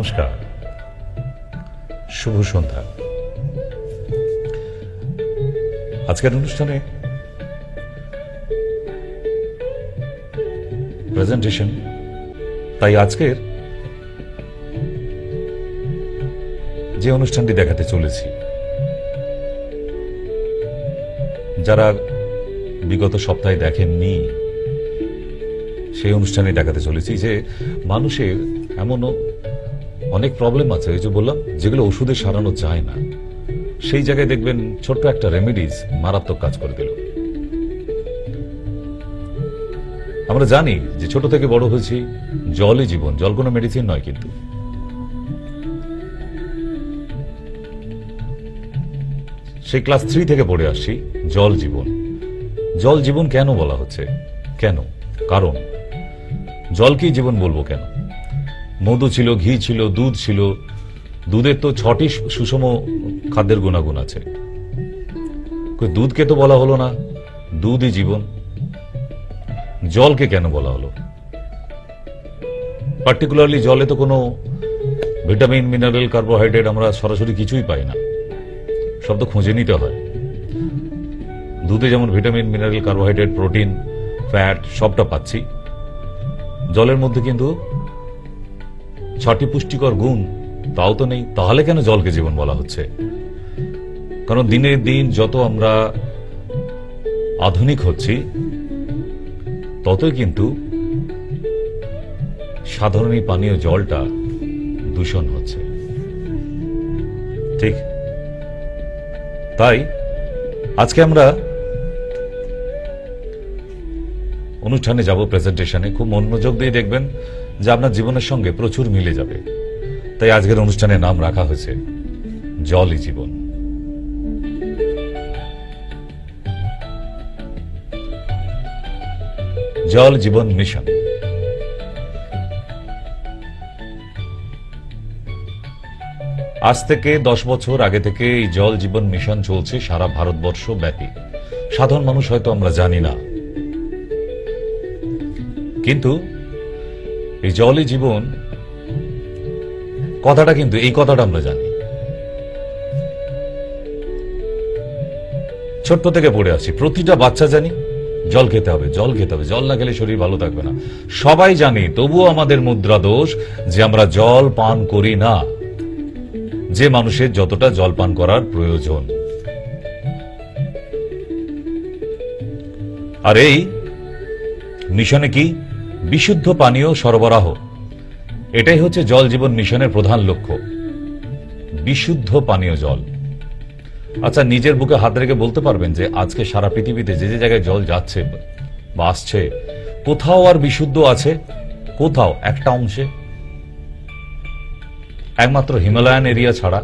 নমস্কার, শুভ সন্ধ্যা। আজকের অনুষ্ঠানে প্রেজেন্টেশন, তাই আজকের যে অনুষ্ঠানটি দেখাতে চলেছি, যারা বিগত সপ্তাহে দেখেননি সেই অনুষ্ঠানে দেখাতে চলেছি যে মানুষের এমনও অনেক প্রবলেম আছে, ওই যে বললাম, যেগুলো ওষুধে সারানো যায় না। সেই জায়গায় দেখবেন ছোট্ট একটা রেমেডিজ মারাত্মক কাজ করে দিল। আমরা জানি যে ছোট থেকে বড় হয়েছি, জলই জীবন, জল কোনো মেডিসিন নয়। কিন্তু সেই ক্লাস 3 থেকে পড়ে আসছি জল জীবন। জল জীবন কেন বলা হচ্ছে? কেন? কারণ জলকেই জীবন বলবো কেন? মধু ছিল, ঘি ছিল, দুধ ছিল। দুধের তো 6টি সুষম খাদ্যের গুণাগুণ আছে। দুধকে তো বলা হলো না দুধই জীবন। জলকে কেন বলা হলো? পার্টিকুলারলি জলে তো কোনো ভিটামিন, মিনারেল, কার্বোহাইড্রেট আমরা সরাসরি কিছুই পাই না, সব তো খুঁজে নিতে হয়। দুধে যেমন vitamin, mineral, carbohydrate, protein, fat সবটা পাচ্ছি, জলের মধ্যে কিন্তু 6টি পুষ্টিকর গুণ তাও তো নেই। তাহলে কেন জলকে জীবন বলা হচ্ছে? কারণ দিনের দিন যত আমরা আধুনিক হচ্ছি, ততই কিন্তু সাধারণ পানীয় জলটা দূষণ হচ্ছে। ঠিক তাই আজকে আমরা অনুষ্ঠানে যাব, প্রেজেন্টেশনে। খুব মনোযোগ দিয়ে দেখবেন যে আপনার জীবনের সঙ্গে প্রচুর মিলে যাবে। তাই আজকের অনুষ্ঠানের নাম রাখা হয়েছে জলই জীবন। জল জীবন মিশন। আজ থেকে 10 বছর আগে থেকে এই জল জীবন মিশন চলছে সারা ভারতবর্ষ ব্যাপী। সাধারণ মানুষ হয়তো আমরা জানি না, কিন্তু এই জলই জীবন কথাটা কিন্তু, এই কথাটা আমরা জানি। ছোট্ট থেকে পড়ে আসি, প্রতিটা বাচ্চা জানি জল খেতে হবে, জল খেতে হবে, জল না খেলে শরীর ভালো থাকবে না। সবাই জানি, তবুও আমাদের মুদ্রা দোষ যে আমরা জল পান করি না যে মানুষের যতটা জল পান করার প্রয়োজন। আর এই মিশনে কি? বিশুদ্ধ পানীয় সরবরাহ। এটাই হচ্ছে জল জীবন মিশনের প্রধান লক্ষ্য, বিশুদ্ধ পানীয় জল। আচ্ছা, নিজের বুকে হাত রেখে বলতে পারবেন যে আজকে সারা পৃথিবীতে যে যে জায়গায় জল যাচ্ছে বা আসছে, কোথাও আর বিশুদ্ধ আছে? কোথাও একটা অংশে, একমাত্র হিমালয়ান এরিয়া ছাড়া।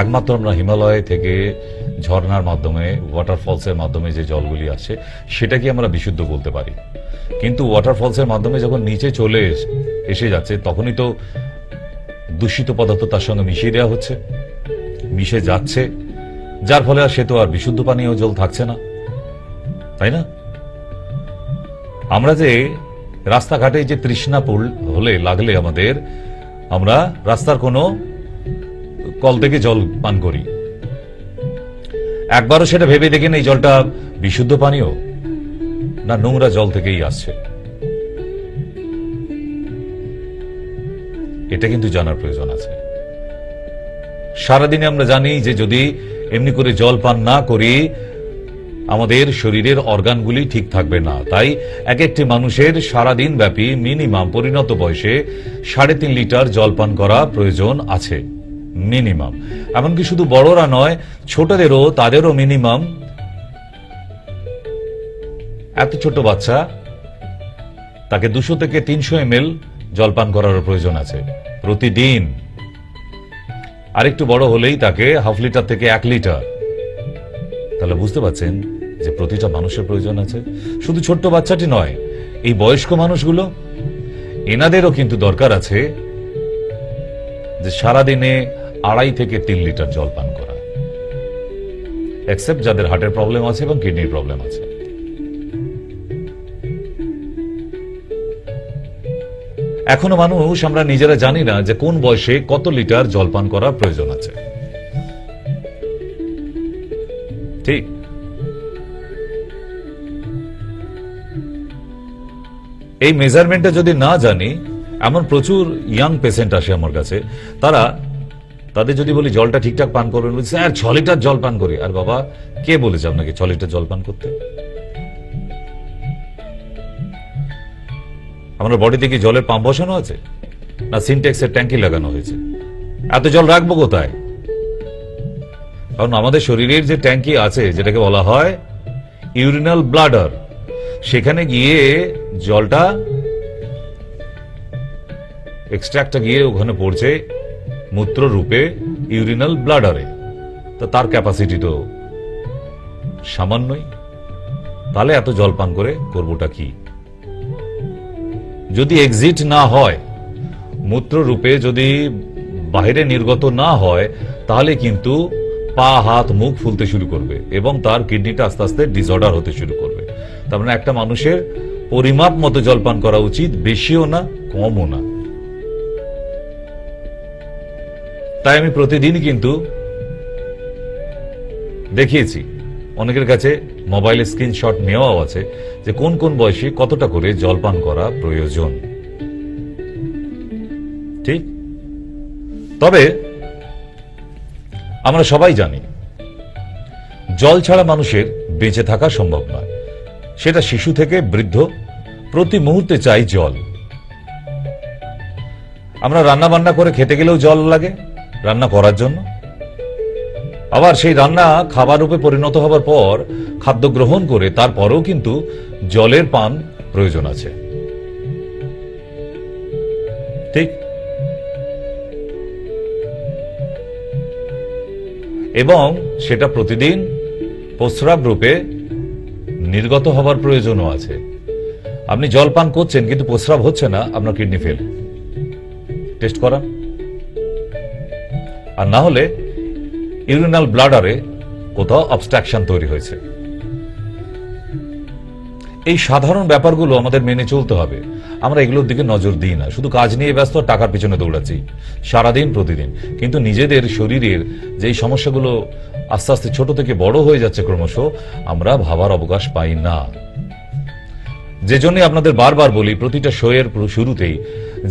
একমাত্র আমরা হিমালয় থেকে ঝর্ণার মাধ্যমে, ওয়াটারফলসের মাধ্যমে যে জলগুলি আসছে, সেটা কি আমরা বিশুদ্ধ বলতে পারি? কিন্তু ওয়াটারফলসের মাধ্যমে যখন নিচে চলে এসে যাচ্ছে, তখনই তো দূষিত পদার্থ তার সঙ্গে মিশিয়ে দেওয়া হচ্ছে, মিশে যাচ্ছে, যার ফলে আর সে তো আর বিশুদ্ধ পানীয় জল থাকছে না, তাই না? আমরা যে রাস্তাঘাটে যে তৃষ্ণা হলে লাগলে আমাদের, আমরা রাস্তার কোনো কল থেকে জল পান করি, একবারও সেটা ভেবে দেখেন এই জলটা বিশুদ্ধ পানীয় না নোংরা জল থেকেই আসছে? এটা কিন্তু জানার প্রয়োজন আছে। সারাদিনে আমরা জানি যে যদি এমনি করে জল পান না করি, আমাদের শরীরের অর্গানগুলি ঠিক থাকবে না। তাই এক একটি মানুষের সারাদিন ব্যাপী মিনিমাম পরিণত বয়সে 3.5 লিটার জল পান করা প্রয়োজন আছে, মিনিমাম। এমনকি শুধু বড়রা নয়, ছোটদেরও, তাদেরও মিনিমাম। এত ছোট বাচ্চা, তাকে 200 থেকে 300 ml জল পান করার প্রয়োজন আছে প্রতিদিন। আরেকটু বড় হলেই তাকে 1/2 লিটার থেকে 1 লিটার। তাহলে বুঝতে পারছেন যে প্রতিটা মানুষের প্রয়োজন আছে। শুধু ছোট্ট বাচ্চাটি নয়, এই বয়স্ক মানুষগুলো, এনাদেরও কিন্তু দরকার আছে যে সারাদিনে 2.5 থেকে 3 লিটার জল পান করা, এক্সেপ্ট যাদের হার্টের প্রবলেম আছে এবং কিডনির প্রবলেম আছে। এখনো মানুষ আমরা নিজেরা জানি না যে কোন বয়সে কত লিটার জল পান করার প্রয়োজন আছে। ঠিক, এই মেজারমেন্টটা যদি না জানি, এমন প্রচুর ইয়াং পেশেন্ট আসে আমার কাছে, তাদের যদি বলি জলটা ঠিকঠাক পান করবেন, বলছে স্যার 6 লিটার জল পান করি। আর বাবা, কে বলেছে আপনাকে 6 লিটার জল পান করতে? আমার বডিতে কি জলের পাম্প বসানো আছে, না সিনটেক্সের ট্যাঙ্কি লাগানো হয়েছে? এত জল রাখবো কোথায়? কারণ আমাদের শরীরের যে ট্যাঙ্কি আছে, যেটাকে বলা হয় ইউরিনাল ব্লাডার, সেখানে গিয়ে জলটা এক্সট্রাক্টটা গিয়ে ওখানে পড়ছে মূত্র রূপে ইউরিনাল ব্লাডারে। তো তার ক্যাপাসিটি তো সামান্যই। তাহলে এত জল পান করে করবোটা কি? যদি এক্সিট না হয়, মূত্র রূপে যদি বাইরে নির্গত না হয়, তাহলে কিন্তু পা, হাত, মুখ ফুলতে শুরু করবে এবং তার কিডনিটা আস্তে আস্তে ডিসঅর্ডার হতে শুরু করবে। তার মানে একটা মানুষের পরিমাপ মতো জল পান করা উচিত, বেশিও না কমও না। তাই আমি প্রতিদিন কিন্তু দেখিয়েছি, অনেকের কাছে মোবাইলে স্ক্রিনশট নেওয়াও আছে যে কোন কোন বয়সে কতটা করে জল পান করা প্রয়োজন। ঠিক, তবে আমরা সবাই জানি জল ছাড়া মানুষের বেঁচে থাকা সম্ভব নয়। সেটা শিশু থেকে বৃদ্ধ, প্রতি মুহূর্তে চাই জল। আমরা রান্না বান্না করে খেতে গেলেও জল লাগে রান্না করার জন্য। আবার সেই রান্না খাবার রূপে পরিণত হবার পর খাদ্য গ্রহণ করে তারপরেও কিন্তু জলের পান প্রয়োজন আছে। ঠিক, এবং সেটা প্রতিদিন প্রস্রাব রূপে নির্গত হবার প্রয়োজনও আছে। আপনি জল পান করছেন কিন্তু প্রস্রাব হচ্ছে না, আপনার কিডনি ফেল। টেস্ট করান। আর না হলে ইউরিনাল ব্লাডারে কোথাও অবস্ট্রাকশন তৈরি হয়েছে। এই সাধারণ ব্যাপারগুলো আমাদের মেনে চলতে হবে। আমরা এগুলোর দিকে নজর দিই না, শুধু কাজ নিয়ে ব্যস্ত, টাকার পিছনে দৌড়াচ্ছি সারাদিন প্রতিদিন। কিন্তু নিজেদের শরীরের যে সমস্যাগুলো আস্তে আস্তে ছোট থেকে বড় হয়ে যাচ্ছে ক্রমশ, আমরা ভাবার অবকাশ পাই না। যে জন্য আপনাদের বারবার বলি প্রতিটা শোয়ের শুরুতেই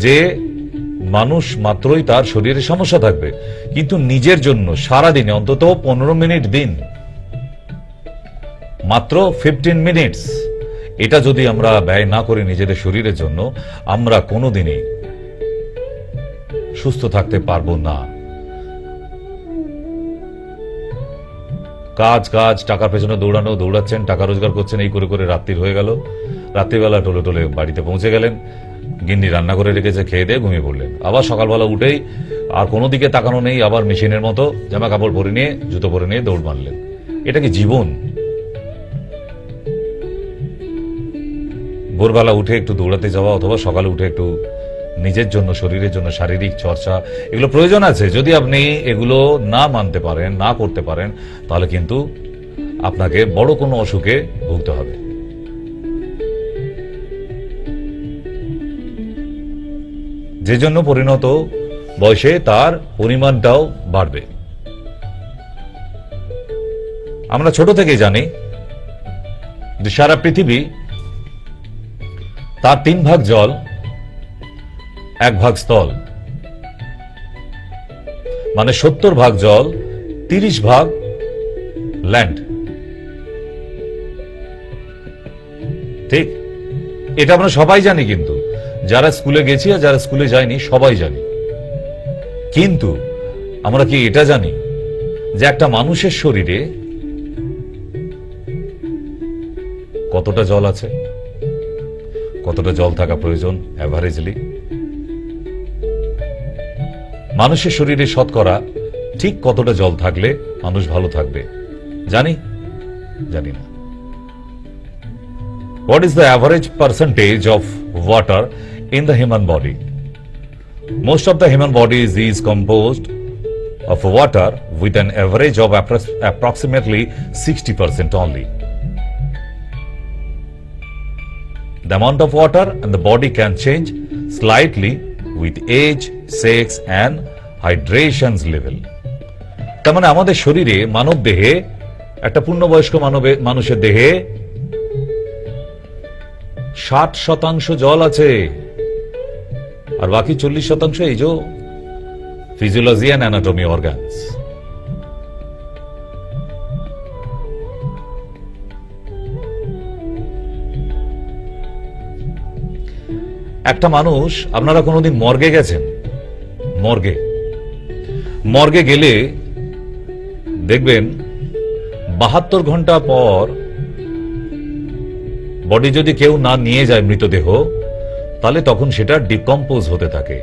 যে মানুষ মাত্রই তার শরীরে সমস্যা থাকবে, কিন্তু নিজের জন্য সারাদিনে অন্তত 15 মিনিট দিন, মাত্র 15 মিনিটস, এটা যদি আমরা ব্যয় না করি নিজেদের শরীরের জন্য, আমরা কোনোদিনই সুস্থ থাকতে পারবো না। কাজ কাজ, টাকার পেছনে দৌড়াচ্ছেন, টাকা রোজগার করছেন, এই করে করে রাত্রির হয়ে গেল। রাত্রিবেলা টোলে টোলে বাড়িতে পৌঁছে গেলেন, গিন্নি রান্না করে রেখেছে, খেয়ে দিয়ে ঘুমিয়ে পড়লেন। আবার সকালবেলা উঠেই আর কোনো দিকে তাকানো নেই, আবার মেশিনের মতো জামা কাপড় পরে নিয়ে, জুতো পরে নিয়ে দৌড় মারলেন। এটা কি জীবন? ভোরবেলা উঠে একটু দৌড়াতে যাওয়া অথবা সকালে উঠে একটু নিজের জন্য, শরীরের জন্য শারীরিক চর্চা, এগুলো প্রয়োজন আছে। যদি আপনি এগুলো না মানতে পারেন, না করতে পারেন, তাহলে কিন্তু আপনাকে বড় কোনো অসুখে ভুগতে হবে। যে জন্য পরিণত বয়সে তার পরিমাণটাও বাড়বে। আমরা ছোট থেকে জানি যে সারা পৃথিবী তার 3 ভাগ জল, 1 ভাগ স্থল, মানে 70 ভাগ জল, 30 ভাগ ল্যান্ড। ঠিক, এটা আমরা সবাই জানি, কিন্তু যারা স্কুলে গেছি আর যারা স্কুলে যায়নি সবাই জানি। কিন্তু আমরা কি এটা জানি যে একটা মানুষের শরীরে কতটা জল আছে, কতটা জল থাকা প্রয়োজন অ্যাভারেজলি? মানুষের শরীরে শতকরা ঠিক কতটা জল থাকলে মানুষ ভালো থাকবে জানি? জানি না। What is the average percentage of water in the human body? Most of the human body is composed of water with an average of approximately 60% only. The amount of water and the body can change slightly with age, sex and hydration's level. তার মানে আমাদের শরীরে, মানব দেহে, একটা পূর্ণবয়স্ক মানুষের দেহে 60% জল আছে, আর বাকি 40% এই যে ফিজিওলজি এন্ড অ্যানাটমি অর্গানস। একটা মানুষ, আপনারা কোনোদিন মর্গে গেছেন? মর্গে গেলে দেখবেন 72 ঘন্টা পর বডি যদি কেউ না নিয়ে যায়, মৃতদেহ, তাহলে তখন সেটা ডিকম্পোজ হতে থাকে।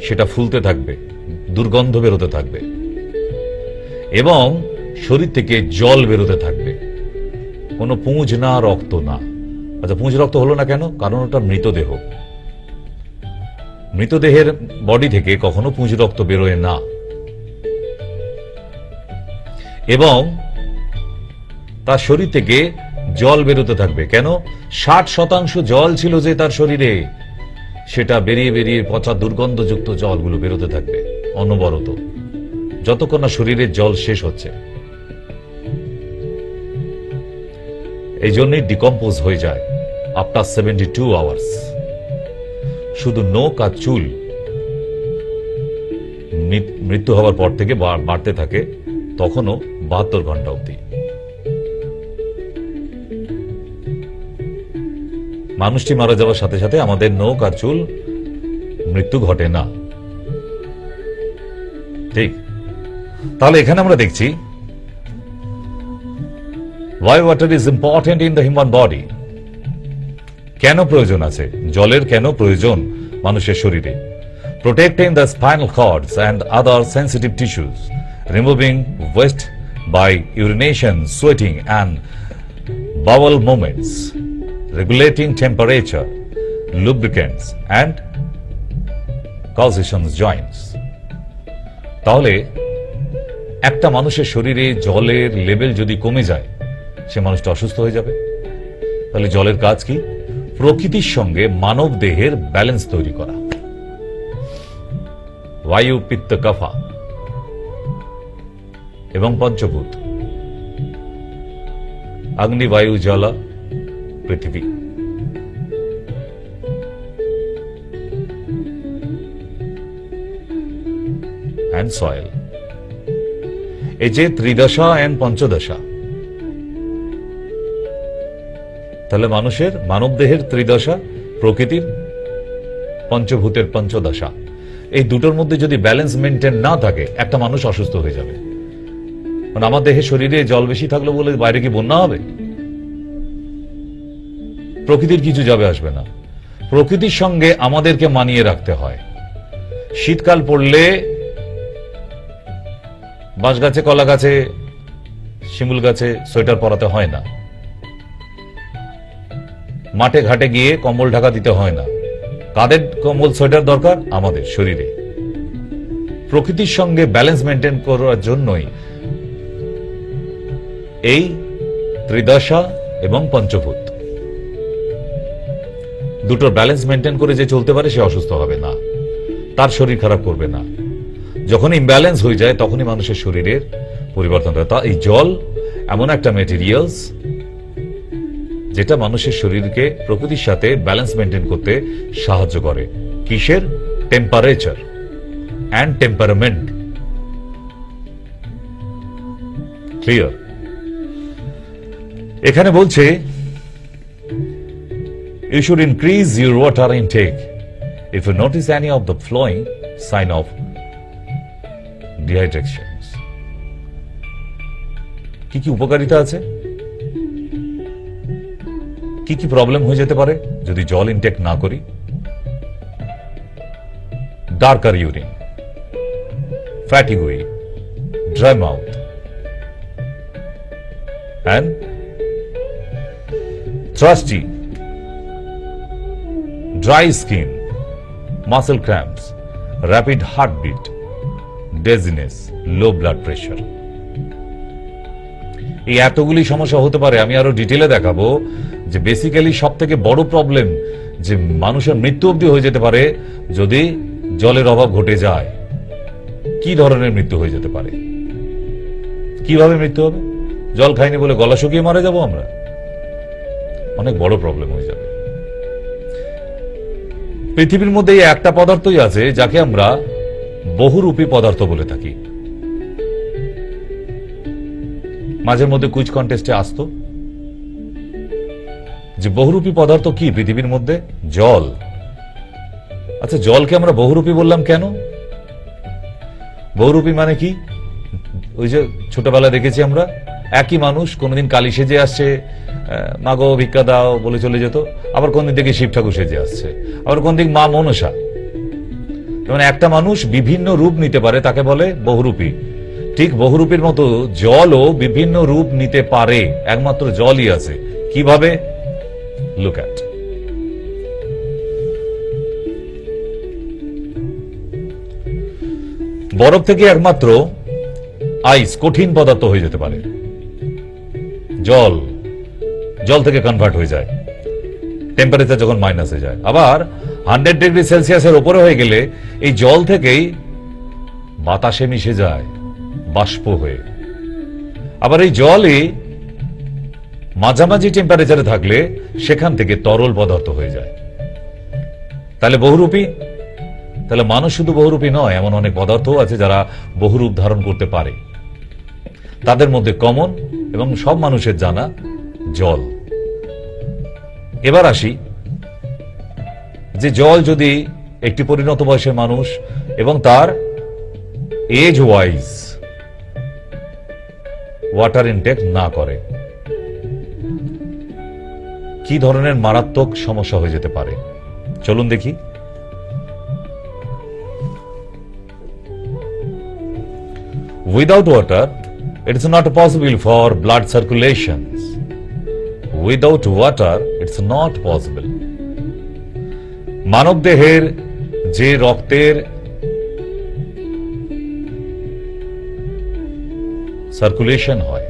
সেটা ফুলতে থাকবে, দুর্গন্ধ বেরোতে থাকবে এবং শরীর থেকে জল বেরোতে থাকবে। কোনো পুঁজ না, রক্ত না। আচ্ছা, পুঁজ রক্ত হলো না কেন? কারণ ওটা মৃতদেহ। মৃতদেহের বডি থেকে কখনো পুঁজ রক্ত বেরোয় না। এবং তার শরীর থেকে জল বেরোতে থাকবে। কেন? 60% জল ছিল যে তার শরীরে, সেটা বেরিয়ে বেরিয়ে পচা দুর্গন্ধযুক্ত জলগুলো বেরোতে থাকবে অনবরত, যতক্ষণ না শরীরের জল শেষ হচ্ছে। এই জন্যই ডিকম্পোজ হয়ে যায় আফটার 72 আওয়ার্স। শুধু নখ আর চুল মৃত্যু হওয়ার পর থেকে বাড়তে থাকে, তখনও 72 ঘন্টা অবধি। মানুষটি মারা যাওয়ার সাথে সাথে আমাদের নখ আর চুল মৃত্যু ঘটে না। ঠিক। তাহলে এখানে আমরা দেখছি why water is important in the human body। কেন প্রয়োজন আছে জলের? কেন প্রয়োজন মানুষের শরীরে? Protecting the spinal cords and other sensitive tissues, removing waste by urination, sweating and bowel movements, regulating temperature, lubricants and causations joints। তাহলে একটা মানুষের শরীরে জলের লেভেল যদি কমে যায়, সে মানুষটা অসুস্থ হয়ে যাবে। তাহলে জলের কাজ কি? প্রকৃতির সঙ্গে মানব দেহের ব্যালেন্স তৈরি করা। বায়ু, পিত্ত, কাফা এবং পঞ্চভূত, অগ্নি, বায়ু, জল, পৃথিবী। and soil। এই যে ত্রিদশা এন্ড পঞ্চদশা, তাহলে মানুষের, মানব দেহের ত্রিদশা, প্রকৃতির পঞ্চভূতের পঞ্চদশা, এই দুটোর মধ্যে যদি ব্যালেন্স মেনটেন না থাকে, একটা মানুষ অসুস্থ হয়ে যাবে। কারণ আমার দেহে, শরীরে জল বেশি থাকলো বলে বাইরে কি বন্যা হবে? প্রকৃতির কিছু যাবে আসবে না। প্রকৃতির সঙ্গে আমাদেরকে মানিয়ে রাখতে হয়। শীতকাল পড়লে বাঁশ গাছে, কলা গাছে, শিমুল গাছে সোয়েটার পরাতে হয় না। মাঠে ঘাটে গিয়ে কম্বল ঢাকা দিতে হয় না। কাদের কম্বল, সোয়েটার দরকার? আমাদের শরীরে। প্রকৃতির সঙ্গে ব্যালেন্স মেনটেন করার জন্যই এই ত্রিদশা এবং পঞ্চভূত, দুটোর ব্যালেন্স মেনটেন করে যে চলতে পারে, সে অসুস্থ হবে না, তার শরীর খারাপ করবে না। যখন ইমব্যালেন্স হয়ে যায়, তখনই মানুষের শরীরের পরিবর্তন হয়। তা এই জল এমন একটা মেটেরিয়ালস যেটা মানুষের শরীরকে প্রকৃতির সাথে ব্যালেন্স মেনটেন করতে সাহায্য করে। কিসের? Temperature and temperament. ক্লিয়ার? এখানে বলছে you should increase your water intake if you notice any of the following sign of dehydration। কি কি উপকারিতা আছে? কি কি প্রবলেম হয়ে যেতে পারে যদি জল ইনটেক না করি? Darker urine, fatigue, dry mouth and thirsty, dry skin, muscle cramps, rapid heartbeat, dizziness, low blood pressure। এই এতগুলি সমস্যা হতে পারে। আমি আরো ডিটেলে দেখাবো যে বেসিক্যালি সব থেকে বড় প্রবলেম যে মানুষের মৃত্যু অবধি হয়ে যেতে পারে যদি জলের অভাব ঘটে যায়। কি ধরনের মৃত্যু হয়ে যেতে পারে, কিভাবে মৃত্যু হবে? জল খাইনি বলে গলা শুকিয়ে মারা যাব আমরা? অনেক বড় প্রবলেম হয়ে যাবে। পৃথিবীর মধ্যে এই একটা পদার্থই আছে যাকে আমরা বহুরূপী পদার্থ বলে থাকি। মাঝে মধ্যে কুইজ কন্টেস্টে আসতো যে বহুরূপী পদার্থ কি পৃথিবীর মধ্যে? জল। আচ্ছা, জলকে আমরা বহুরূপী বললাম কেন? বহুরূপী মানে কি? ওই যে ছোটবেলা দেখেছি আমরা, একই মানুষ কোনদিন কালী সেজে আসছে, মাগো ভিক্ষা দাও বলে চলে যেত, আবার কোনদিন থেকে শিব ঠাকুর সেজে আসছে, আবার কোনদিন মা মনসা। মানে একটা মানুষ বিভিন্ন রূপ নিতে পারে, তাকে বলে বহুরূপী। ঠিক বহুরূপীর মতো জলও বিভিন্ন রূপ নিতে পারে, একমাত্র জলই আছে। কিভাবে? Look at. বরফ থেকে একমাত্র আইস, কঠিন পদার্থ হয়ে যেতে পারে। জল জল থেকে কনভার্ট হয়ে যায় টেম্পারেচার যখন মাইনাসে যায়। আবার 100 ডিগ্রি সেলসিয়াসের উপরে হয়ে গেলে এই জল থেকেই বাতাসে মিশে যায় বাষ্প হয়ে। আবার এই জলই মাঝামাঝি টেম্পারেচারে থাকলে সেখান থেকে তরল পদার্থ হয়ে যায়। তাহলে বহুরূপী। তাহলে মানুষ শুধু বহুরূপী নয়, এমন অনেক পদার্থ আছে যারা বহুরূপ ধারণ করতে পারে। তাদের মধ্যে কমন এবং সব মানুষের জানা জল। এবার আসি যে জল যদি একটি পরিণত বয়সের মানুষ এবং তার এজ ওয়াইজ ওয়াটার ইনটেক না করে, কি ধরনের মারাত্মক সমস্যা হয়ে যেতে পারে চলুন দেখি। Without water, it is not possible for blood circulation. Without water, it's not possible. মানব দেহের যে রক্তের সার্কুলেশন হয়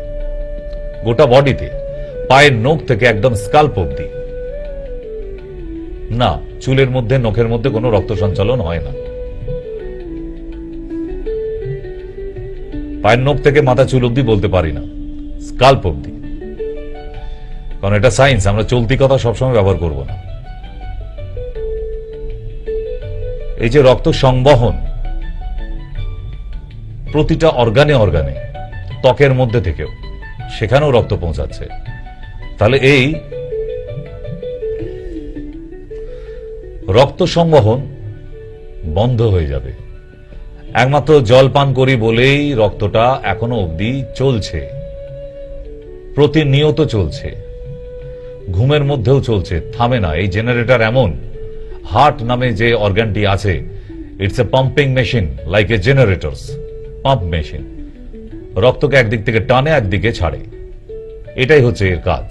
গোটা বডিতে, পায়ের নখ থেকে একদম স্কাল্প অবধি, না চুলের মধ্যে নখের মধ্যে কোনো রক্ত সঞ্চালন হয় না। পায়ের নখ থেকে মাথা চুল অব্দি বলতে পারি না, স্কাল্প অব্দি, কারণ এটা সায়েন্স, আমরা চলতি কথা সবসময় ব্যবহার করব না। এই যে রক্ত সংবহন প্রতিটা অর্গানে অর্গানে, ত্বকের মধ্যে থেকেও সেখানেও রক্ত পৌঁছাচ্ছে, তাহলে এই রক্ত সংবহন বন্ধ হয়ে যাবে। একমাত্র জল পান করি বলেই রক্তটা এখনো অবধি চলছে, প্রতিনিয়ত চলছে, ঘুমের মধ্যেও চলছে, থামে না। এই জেনারেটর এমন, হার্ট নামে যে অর্গানটি আছে, it's a pumping machine, like a জেনারেটরস pump machine. রক্তকে একদিক থেকে টানে একদিকে ছাড়ে, এটাই হচ্ছে এর কাজ।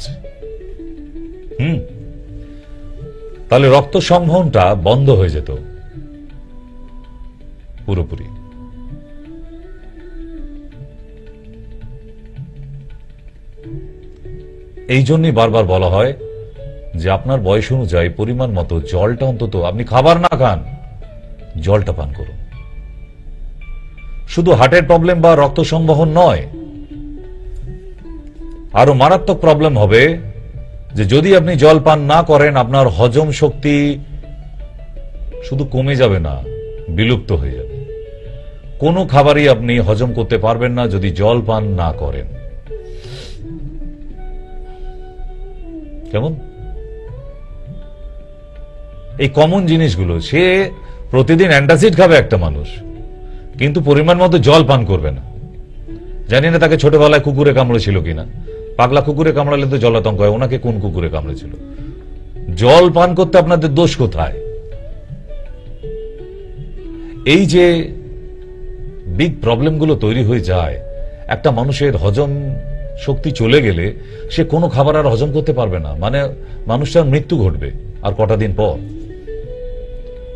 তাহলে রক্ত সংবহনটা বন্ধ হয়ে যেত পুরোপুরি। এই জন্যই বারবার বলা হয় যে আপনার বয়স অনুযায়ী পরিমাণ মতো জলটা, অন্তত আপনি খাবার না খান, জলটা পান করুন। শুধু হার্টের প্রবলেম বা রক্ত সংবহন নয়, আরো মারাত্মক প্রবলেম হবে যে যদি আপনি জল পান না করেন, আপনার হজম শক্তি শুধু কমে যাবে না, বিলুপ্ত হয়ে যাবে। কোনো খাবারই আপনি হজম করতে পারবেন না যদি জল পান না করেন। কেমন? এই কমন জিনিসগুলো, সে প্রতিদিন অ্যান্টাসিড খাবে একটা মানুষ, কিন্তু পরিমাণ মতো জল পান করবে না। জানি না তাকে ছোটবেলায় কুকুরে কামড়েছিল কিনা, পাগলা কুকুরে কামড়ালে তো জলাতঙ্ক হয়, ওনাকে কোন কুকুরে কামড়েছিল? জল পান করতে আপনাদের দোষ কোথায়? এই যে বিগ প্রবলেমগুলো তৈরি হয়ে যায়, একটা মানুষের হজম শক্তি চলে গেলে সে কোনো খাবার আর হজম করতে পারবে না, মানে মানুষটার মৃত্যু ঘটবে আর কটা দিন পর।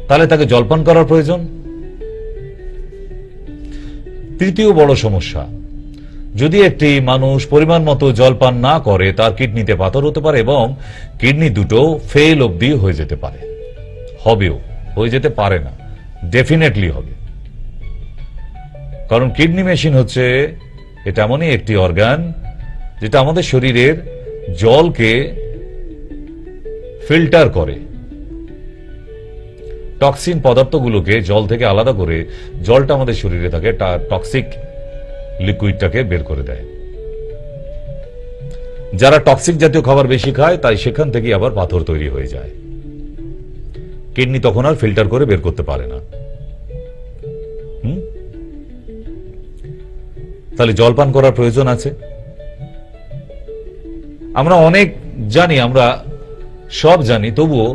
তাহলে তাকে জলপান করার প্রয়োজন। তৃতীয় বড় সমস্যা, যদি একটি মানুষ পরিমাণ মতো জল পান না করে তার কিডনিতে পাথর হতে পারে এবং কিডনি দুটো ফেল অবধি হয়ে যেতে পারে, হবেও, হয়ে যেতে পারে না, ডেফিনেটলি হবে। কারণ কিডনি মেশিন হচ্ছে এটা এমনই একটি অর্গান যেটা আমাদের শরীরের জলকে ফিল্টার করে, টক্সিন পদার্থগুলোকে জল থেকে আলাদা করে জলটা আমাদের শরীরে থাকে টক্সিক লিকুইডটাকে বের করে দেয়। যারা টক্সিক জাতীয় খাবার বেশি খায় তাই সেখান থেকে আবার পাথর তৈরি হয়ে যায়, কিডনি তখন আর ফিল্টার করে বের করতে পারে না। তাহলে জল পান করার প্রয়োজন আছে। আমরা অনেক জানি, আমরা সব জানি, তবুও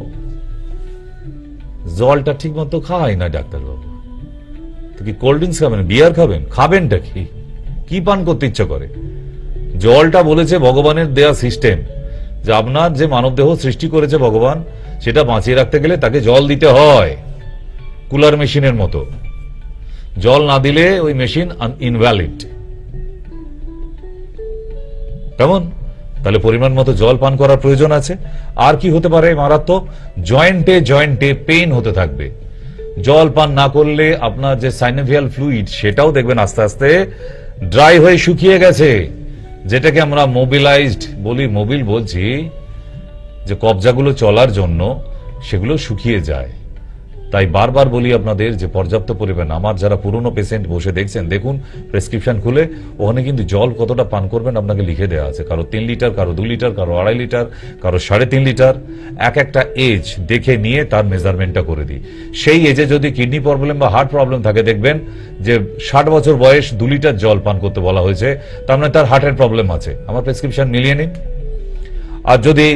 জলটা ঠিক মতো খাওয়াই না ডাক্তারবাবু। তো কি কোল্ড ড্রিঙ্কস খাবেন, বিয়ার খাবেন, খাবেনটা কি পান করতে ইচ্ছা করে? জলটা বলেছে ভগবানের দেয়া সিস্টেম, যে আপনার যে মানব দেহ সৃষ্টি করেছে ভগবান, সেটা বাঁচিয়ে রাখতে গেলে তাকে জল দিতে হয়, কুলার মেশিনের মতো। জল না দিলে ওই মেশিন ইনভ্যালিড। কেমন? তাহলে পরিমাণ মতো জল পান করার প্রয়োজন আছে। আর কি হতে পারে মারাত্মক? জয়েন্টে জয়েন্টে পেইন হতে থাকবে। জল পান না করলে আপনার যে সাইনোভিয়াল ফ্লুইড সেটাও দেখবেন আস্তে আস্তে ড্রাই হয়ে শুকিয়ে গেছে, যেটাকে আমরা মোবিলাইজড বলি। মোবিল বলছি যে কবজাগুলো চলার জন্য সেগুলো শুকিয়ে যায়। তাই বারবার বলি আপনাদের যে পর্যাপ্ত পরিমাণ, আমার যারা পুরনো পেশেন্ট বসে দেখছেন, দেখুন প্রেসক্রিপশন খুলে, ওখানে কিন্তু জল কতটা পান করবেন আপনাকে লিখে দেওয়া আছে। কারো 3 লিটার, কারো 2 লিটার, কারো 2.5 লিটার, কারো 3.5 লিটার। এক একটা এজ দেখে নিয়ে তার মেজারমেন্টটা করে দিই। সেই এজে যদি কিডনি প্রবলেম বা হার্ট প্রবলেম থাকে, দেখবেন যে 60 বছর বয়স 2 লিটার জল পান করতে বলা হয়েছে, তার মানে তার হার্টের প্রবলেম আছে। আমার প্রেসক্রিপশন মিলিয়ে নিন। আর যদি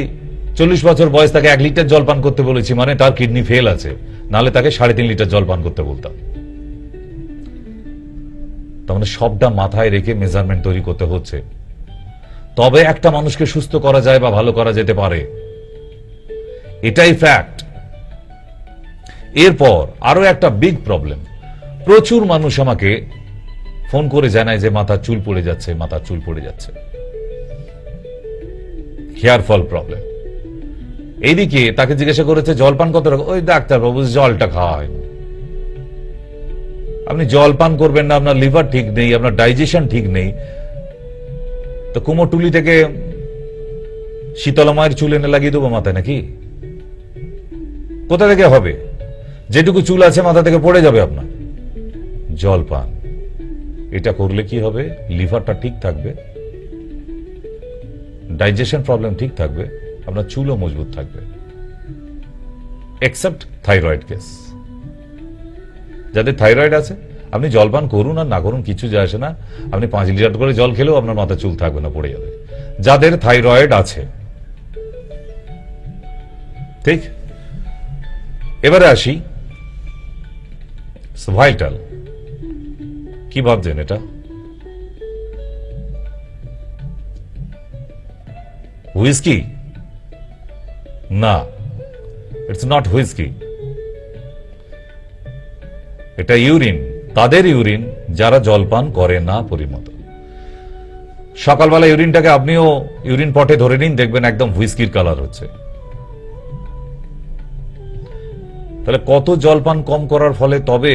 40 বছর বয়স তাকে 1 লিটার জল পান করতে বলেছি, মানে তার কিডনি ফেল আছে, নাহলে তাকে 3.5 লিটার জল পান করতে বলতাম। তার মানে সবটা মাথায় রেখে মেজারমেন্ট তৈরি করতে হচ্ছে, তবে একটা মানুষকে সুস্থ করা যায় বা ভালো করা যেতে পারে, এটাই ফ্যাক্ট। এরপর আরো একটা বিগ প্রবলেম, প্রচুর মানুষ আমাকে ফোন করে জানায় যে মাথার চুল পড়ে যাচ্ছে, মাথার চুল পড়ে যাচ্ছে, হেয়ার ফল প্রবলেম। এইদিকে তাকে জিজ্ঞাসা করেছে জল পান কত রকম, ওই ডাক্তারবাবু জলটা খাওয়া হয় না। আপনি জল পান করবেন না, আপনার লিভার ঠিক নেই, আপনার ডাইজেশন ঠিক নেই, তো কুমোরটুলি থেকে শীতলমায়ের চুল এনে লাগিয়ে দেবো মাথায় নাকি? কোথা থেকে হবে? যেটুকু চুল আছে মাথা থেকে পড়ে যাবে আপনার। জল পান এটা করলে কি হবে? লিভারটা ঠিক থাকবে, ডাইজেশন প্রবলেম ঠিক থাকবে, আপনার চুলও মজবুত থাকবে, এক্সেপ্ট থাইরয়েড কেস। যাদের থাইরয়েড আছে আপনি জলপান করুন আর না করুন কিছু যায় আসে না, আপনি 5 লিটার করে জল খেলেও আপনার মাথা চুল থাকবে না, পড়ে যাবে। যাদের থাইরয়েড আছে, ঠিক। এবারে আসি ভাইটাল। কি ভাবছেন এটা? হুইস্কি? না, ইটস নট হুইস্কি, এটা ইউরিন। তাদের ইউরিন যারা জলপান করে না পরিমত। সকালবেলা ইউরিনটাকে আপনিও ইউরিন পটে ধরে নিন, দেখবেন একদম হুইস্কির কালার হচ্ছে। তাহলে কত জলপান কম করার ফলে তবে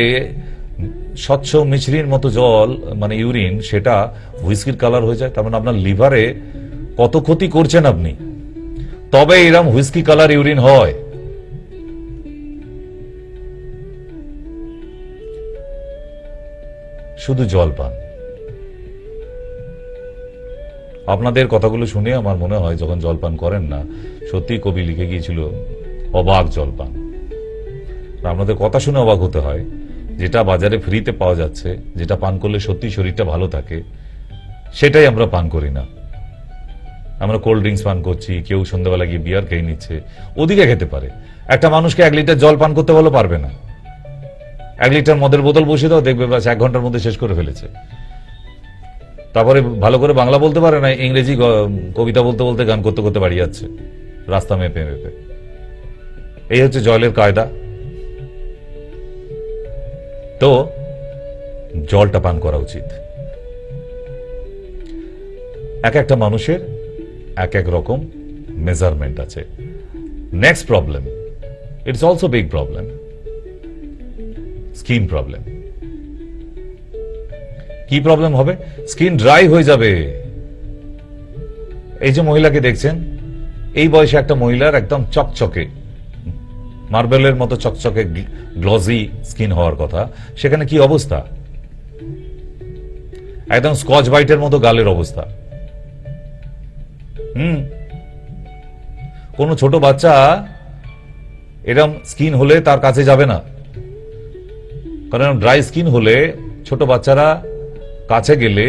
স্বচ্ছ মিছরির মতো জল, মানে ইউরিন, সেটা হুইস্কির কালার হয়ে যায়। তার মানে আপনার লিভারে কত ক্ষতি করছেন আপনি, তবে এরকম হুইস্কি কালার ইউরিন হয়। শুধু জল পান। আপনাদের কথাগুলো শুনে আমার মনে হয় যখন জলপান করেন না, সত্যি কবি লিখে গিয়েছিল অবাক জলপান। আপনাদের কথা শুনে অবাক হতে হয়, যেটা বাজারে ফ্রিতে পাওয়া যাচ্ছে, যেটা পান করলে সত্যি শরীরটা ভালো থাকে, সেটাই আমরা পান করি না। আমরা কোল্ড ড্রিঙ্কস পান করছি, কেউ সন্ধ্যাবেলা গিয়ে বিয়ার খেয়ে নিচ্ছে, ওদিকে খেতে পারে। একটা মানুষকে 1 লিটার জল পান করতে বলো, পারবে না। 1 লিটার মদের বোতল বসে দাও, দেখবে ব্যাস 1 ঘন্টার মধ্যে শেষ করে ফেলেছে। তারপরে ভালো করে বাংলা বলতে পারে না, ইংরেজি কবিতা বলতে বলতে গান করতে করতে বাড়ি যাচ্ছে রাস্তা মেপে মেপে। এই হচ্ছে জলের কায়দা। তো জলটা পান করা উচিত। এক একটা মানুষের এক এক রকম মেজারমেন্ট আছে। Next problem, it's also big problem, skin problem. কি প্রবলেম হবে? স্কিন ড্রাই হয়ে যাবে। এই যে মহিলাকে দেখছেন, এই বয়সে একটা মহিলার একদম চকচকে মার্বেলের মতো চকচকে গ্লজি স্কিন হওয়ার কথা, সেখানে কি অবস্থা? একদম স্কচ ব্রাইটের মতো গালের অবস্থা। কোন ছোট বাচ্চা এরকম স্কিন হলে তার কাছে যাবে না, কারণ ড্রাই স্কিন হলে ছোট বাচ্চারা কাছে গেলে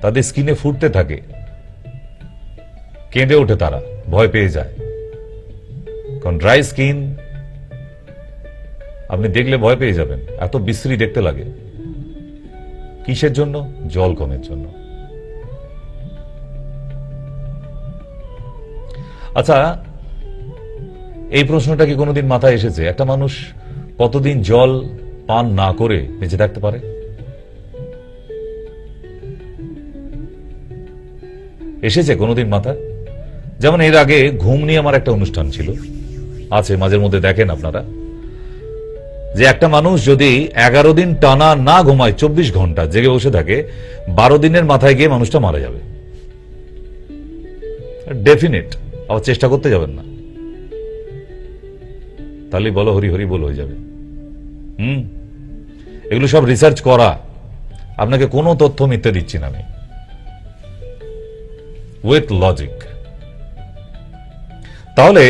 তাদের স্কিনে ফুটতে থাকে, কেঁদে ওঠে, তারা ভয় পেয়ে যায়। কারণ ড্রাই স্কিন আপনি দেখলে ভয় পেয়ে যাবেন, এত বিশ্রী দেখতে লাগে। কিসের জন্য? জল কমের জন্য। আচ্ছা, এই প্রশ্নটা কি কোনোদিন মাথায় এসেছে একটা মানুষ কতদিন জল পান না করে বেঁচে থাকতে পারে? এসেছে কোনোদিন মাথায়? যেমন এর আগে ঘুম নিয়ে আমার একটা অনুষ্ঠান ছিল, আছে, মাঝে মধ্যে দেখেন আপনারা, যে একটা মানুষ যদি 11 দিন টানা না ঘুমায়, 24 ঘন্টা জেগে বসে থাকে, 12 দিনের মাথায় গিয়ে মানুষটা মারা যাবে। ডেফিনেট। আবার চেষ্টা করতে যাবেন না, তাহলে বলো হরি হরি বল হয়ে যাবে। এগুলো সব রিসার্চ করা, আপনাকে কোনো তথ্য মিথ্যে দিচ্ছি না আমি, উইথ লজিক। তাহলে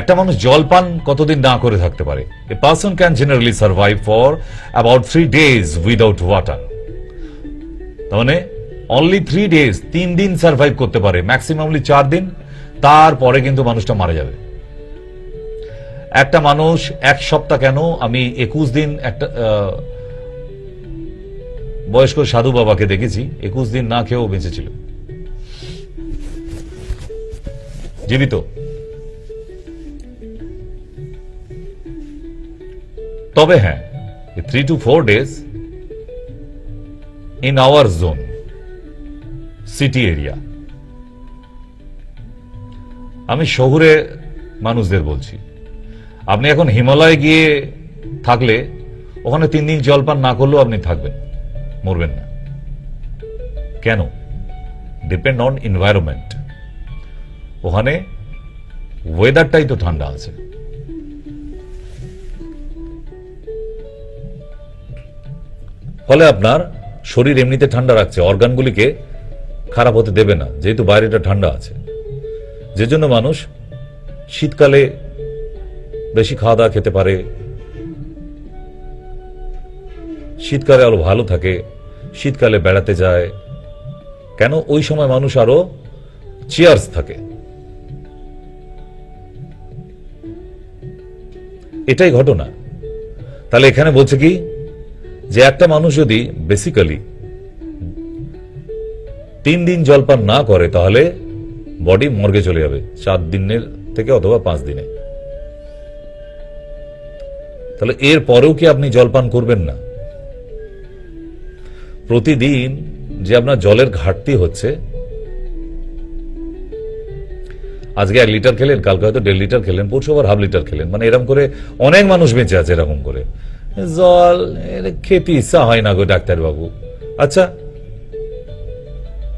একটা মানুষ জল পান কতদিন না করে থাকতে পারে? A person can generally survive for about 3 days without water. মানে অনলি 3 days, 3 দিন সার্ভাইভ করতে পারে, ম্যাক্সিমামলি 4 দিন, তারপরে কিন্তু মানুষটা মারা যাবে। একটা মানুষ 1 সপ্তাহ কেন, আমি 21 দিন একটা বয়স্ক সাধু বাবাকে দেখেছি, 21 দিন না খেয়েও বেঁচেছিল, জীবিত। তবে হ্যাঁ, 3 to 4 days in our zone, city area. আমি শহুরে মানুষদের বলছি, আপনি এখন হিমালয়ে গিয়ে থাকলে ওখানে 3 দিন জল পান না করলেও আপনি থাকবেন, মরবেন না। কেন? Depend on environment. ওখানে ওয়েদারটাই তো ঠান্ডা আছে। ফলে আপনার শরীর এমনিতে ঠান্ডা রাখছে, অর্গানগুলিকে খারাপ হতে দেবে না, যেহেতু বাইরেটা ঠান্ডা আছে। যে জন্য মানুষ শীতকালে বেশি খাওয়া দাওয়া খেতে পারে, শীতকালে আরো ভালো থাকে, শীতকালে বেড়াতে যায়। কেন? ওই সময় মানুষ আরো চিয়ার্স থাকে। এটাই ঘটনা। তাহলে এখানে বলছে কি, যে একটা মানুষ যদি বেসিক্যালি 3 দিন জলপান না করে, তাহলে বডি মর্গে চলে যাবে 4 দিনের থেকে, অথবা 5 দিনে। তাহলে এর পরেও কি আপনি জলপান করবেন না? প্রতিদিন যে আপনার জলের ঘাটতি হচ্ছে, আজকে 1 লিটার খেলেন, কালকে হয়তো 1.5 লিটার খেলেন, পরশু আবার ½ লিটার খেলেন, মানে এরকম করে অনেক মানুষ বেঁচে আছে এরকম করে। জল খেতে ইচ্ছা হয় না গো ডাক্তারবাবু। আচ্ছা,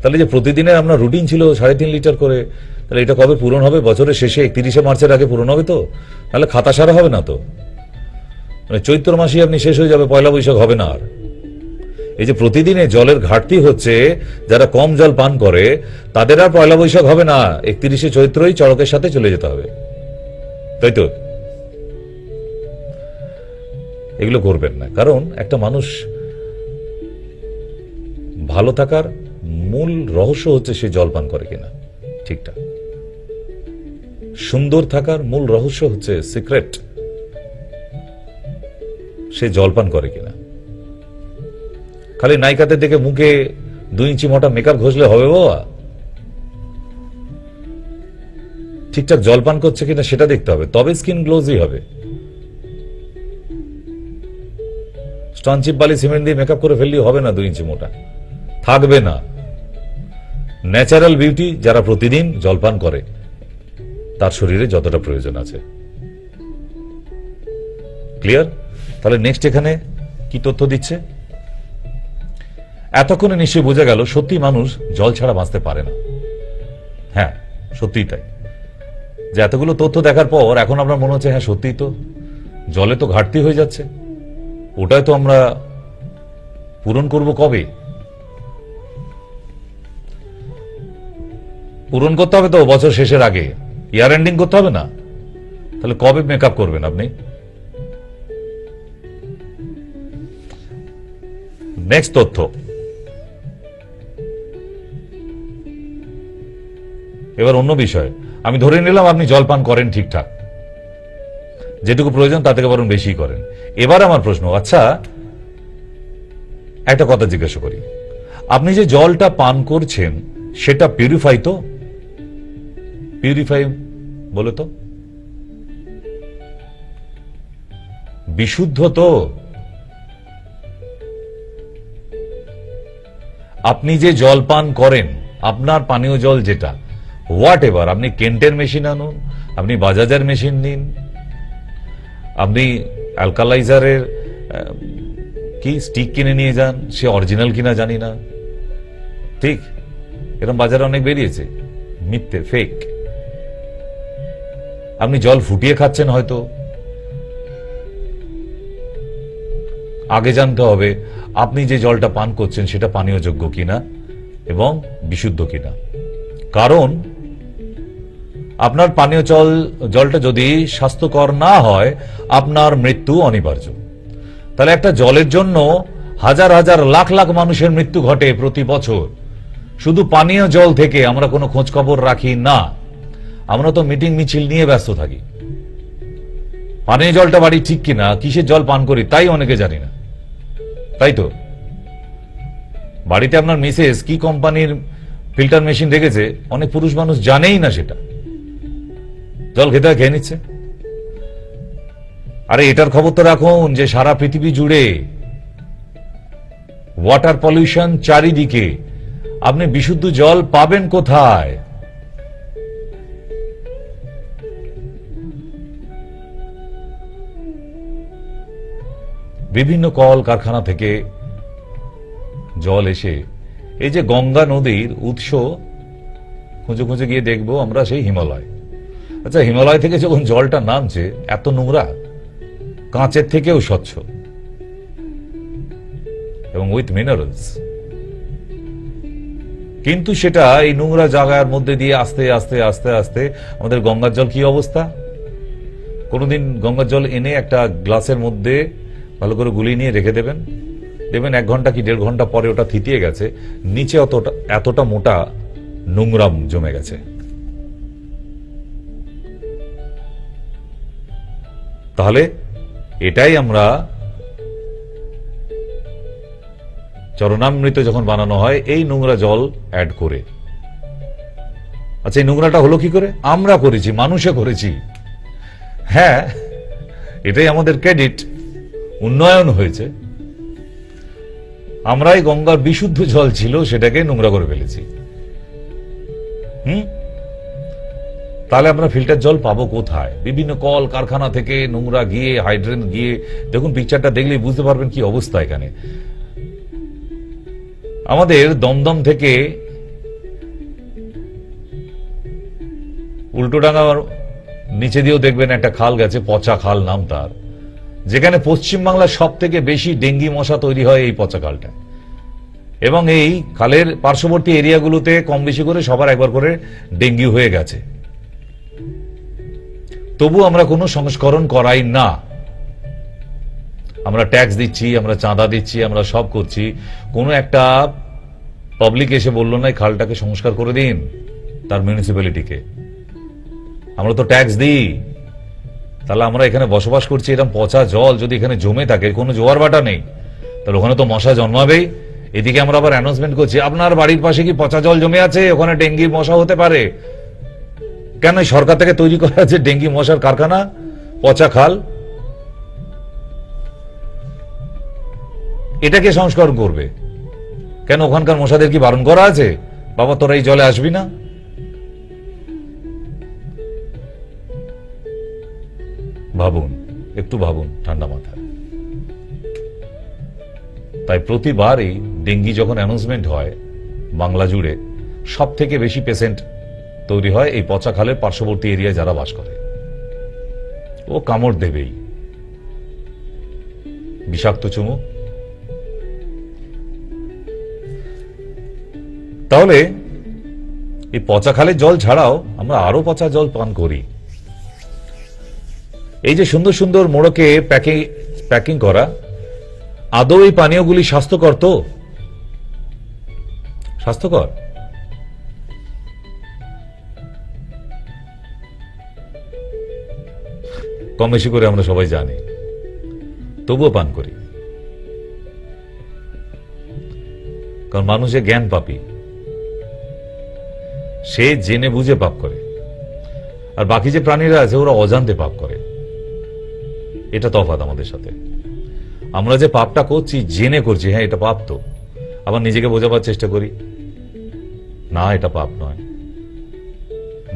তাহলে যে প্রতিদিনের আপনার রুটিন ছিল 3.5 লিটার করে, তাহলে এটা কবে পূরণ হবে? বছরের শেষে 31শে মার্চের আগে পূরণ হবে তো? তাহলে খাতা সারা হবে না তো? মানে চৈত্র মাসে আপনি শেষ হয়ে যাবে, পয়লা বৈশাখ হবে না আর। এই যে প্রতিদিনে জলের ঘাটতি হচ্ছে, যারা কম জল পান করে তাদের আর পয়লা বৈশাখ হবে না, 31শে চৈত্রই চড়কের সাথে চলে যেতে হবে, তাই তো? এগুলো করবেন না। কারণ একটা মানুষ ভালো থাকার মূল রহস্য হচ্ছে সে জলপান করে কিনা ঠিকঠাক। সুন্দর থাকার মূল রহস্য হচ্ছে, সিক্রেট, সে জলপান করে কিনা। খালি নায়িকাতে দেখে মুখে 2 ইঞ্চি মোটা মেকআপ ঘষলে হবে বাবা? ঠিকঠাক জলপান করছে কিনা সেটা দেখতে হবে, তবে স্কিন গ্লোজি হবে। স্টনচিপ বালি সিমেন্ট দিয়ে মেকআপ করে ফেললেই হবে না 2 ইঞ্চি মোটা। থাকবে না। ন্যাচারাল বিউটি যারা প্রতিদিন জলপান করে তার শরীরে যতটা প্রয়োজন আছে। ক্লিয়ার? তাহলে নেক্সট এখানে কি তথ্য দিচ্ছে? এতক্ষণে নিশ্চয়ই বোঝা গেল সত্যি মানুষ জল ছাড়া বাঁচতে পারে না। হ্যাঁ, সত্যিই তাই। যে এতগুলো তথ্য দেখার পর এখন আপনার মনে হচ্ছে হ্যাঁ সত্যিই তো, জলে তো ঘাটতি হয়ে যাচ্ছে, ওটাই তো আমরা পূরণ করব কবে? পূরণ করতে হবে তো বছর শেষের আগে, ইয়ার এন্ডিং করতে হবে না? তাহলে কবে মেকআপ করবেন আপনি? নেক্সট তথ্য, এবার অন্য বিষয়। আমি ধরে নিলাম আপনি জল পান করেন ঠিকঠাক, যেটুকু প্রয়োজন তার থেকে বরং বেশি করেন। এবার আমার প্রশ্ন, আচ্ছা একটা কথা জিজ্ঞাসা করি, আপনি যে জলটা পান করছেন সেটা পিউরিফাই তো? পিউরিফাই বলে তো, বিশুদ্ধ তো? আপনি যে জল পান করেন, আপনার পানীয় জল যেটা, হোয়াট এভার, আপনি কেন্টের মেশিন আনুন, আপনি বাজাজের মেশিন নিন, আপনি অ্যালকালাইজারের কি স্টিক কিনে নিয়ে যান, সে অরিজিনাল কিনা জানি না, ঠিক? এরকম বাজারে অনেক বেরিয়েছে, মিথ্যে, ফেক। আপনি জল ফুটিয়ে খাচ্ছেন হয়তো, আগে জানতে হবে আপনি যে জলটা পান করছেন সেটা পানীয়যোগ্য কিনা এবং বিশুদ্ধ কিনা। কারণ আপনার পানীয় জলটা যদি স্বাস্থ্যকর না হয় আপনার মৃত্যু অনিবার্য। তাহলে একটা জলের জন্য হাজার হাজার লাখ লাখ মানুষের মৃত্যু ঘটে প্রতি বছর, শুধু পানীয় জল থেকে আমরা কোনো খোঁজ খবর রাখি না। আমরা তো মিটিং মিছিল নিয়ে ব্যস্ত থাকি। পানীয় জলটা বাড়ি ঠিক কিনা, কিসের জল পান করি তাই অনেকে জানি না, তাই তো? বাড়িতে আপনার মিসেস কি কোম্পানির ফিল্টার মেশিন রেখেছে অনেক পুরুষ মানুষ জানেই না, সেটা জল খেতে খেয়ে নিচ্ছে। আরে এটার খবর তো রাখুন যে সারা পৃথিবী জুড়ে ওয়াটার পলিউশন চারিদিকে, আপনি বিশুদ্ধ জল পাবেন কোথায়? বিভিন্ন কল কারখানা থেকে জল এসে, এই যে গঙ্গা নদীর উৎস খুঁজে খুঁজে গিয়ে দেখবো আমরা সেই হিমালয়। আচ্ছা, হিমালয় থেকে যখন জলটা নামছে এত নোংরা, কাঁচের থেকেও স্বচ্ছ এবং উইথ মিনারেলস, কিন্তু সেটা এই নোংরা জায়গার মধ্যে দিয়ে আস্তে আস্তে আস্তে আস্তে আমাদের গঙ্গার জল কি অবস্থা? কোনোদিন গঙ্গার জল এনে একটা গ্লাসের মধ্যে ভালো করে গুলিয়ে নিয়ে রেখে দেবেন, দেখবেন 1 ঘন্টা কি 1.5 ঘন্টা পরে ওটা থিতিয়ে গেছে, নিচে এতটা মোটা নোংরা জমে গেছে। তাহলে এটাই আমরা চরণামৃত যখন বানানো হয় এই নোংরা জল অ্যাড করে। আচ্ছা, এই নোংরাটা হলো কি করে? আমরা করেছি, মানুষে করেছি। হ্যাঁ, এটাই আমাদের ক্রেডিট, উন্নয়ন হয়েছে। আমরাই গঙ্গার বিশুদ্ধ জল ছিল সেটাকে নোংরা করে ফেলেছি। তাহলে আমরা ফিল্টার জল পাবো কোথায়? বিভিন্ন কল কারখানা থেকে নোংরা গিয়ে, হাইড্রেন গিয়ে, দেখুন পিকচারটা দেখলেই বুঝতে পারবেন কি অবস্থা এখানে। আমাদের দমদম থেকে উল্টোডাঙ্গার নিচে দিয়েও দেখবেন একটা খাল গেছে, পচা খাল নাম তার, যেখানে পশ্চিমবাংলার সব থেকে বেশি ডেঙ্গি মশা তৈরি হয় এই পচা খালটা। এবং এই খালের পার্শ্ববর্তী এরিয়াগুলোতে কম বেশি করে সবার একবার করে ডেঙ্গি হয়ে গেছে। তবু আমরা কোনো সংস্করণ করাই না। আমরা ট্যাক্স দিচ্ছি, আমরা চাঁদা দিচ্ছি, আমরা সব করছি, কোনো একটা পাবলিক এসে বললো না খালটাকে সংস্কার করে দিন তার মিউনিসিপ্যালিটিকে। আমরা তো ট্যাক্স দিই, তাহলে আমরা এখানে বসবাস করছি, এরকম পচা জল যদি এখানে জমে থাকে, কোনো জোয়ার ভাটা নেই, তাহলে ওখানে তো মশা জন্মাবেই। এদিকে আমরা আবার অ্যানাউন্সমেন্ট করছি আপনার বাড়ির পাশে কি পচা জল জমে আছে, ওখানে ডেঙ্গি মশা হতে পারে। কেন? সরকার থেকে তৈরি করা আছে ডেঙ্গি মশার কারখানা, পচা খাল। এটাকে সংস্করণ করবে? কেন ওখানকার মশাদের কি বারণ করা আছে বাবা তোরা এই জলে আসবি না? ভাবুন, একটু ভাবুন ঠান্ডা মাথায়। তাই প্রতিবারই ডেঙ্গি যখন অ্যানাউন্সমেন্ট হয় বাংলা জুড়ে, সব থেকে বেশি পেশেন্ট তৈরি হয় এই পচা খালের পার্শ্ববর্তী এরিয়ায় যারা বাস করে। ও কামড় দেবেই, বিষাক্ত চুমু। তাহলে এই পচা খালের জল ছাড়াও আমরা আরো পচা জল পান করি। এই যে সুন্দর সুন্দর মোড়কে প্যাকিং করা, আদৌ এই পানীয়গুলি স্বাস্থ্যকর? তো স্বাস্থ্যকর? কম বেশি করে আমরা সবাই জানি, তবুও পান করি। কারণ মানুষের জ্ঞান পাপী, সে জেনে বুঝে পাপ করে, আর বাকি যে প্রাণীরা আছে ওরা অজান্তে পাপ করে। এটা তফাৎ আমাদের সাথে। আমরা যে পাপটা করছি জেনে করছি, হ্যাঁ এটা পাপ, তো আবার নিজেকে বোঝাবার চেষ্টা করি না এটা পাপ নয়।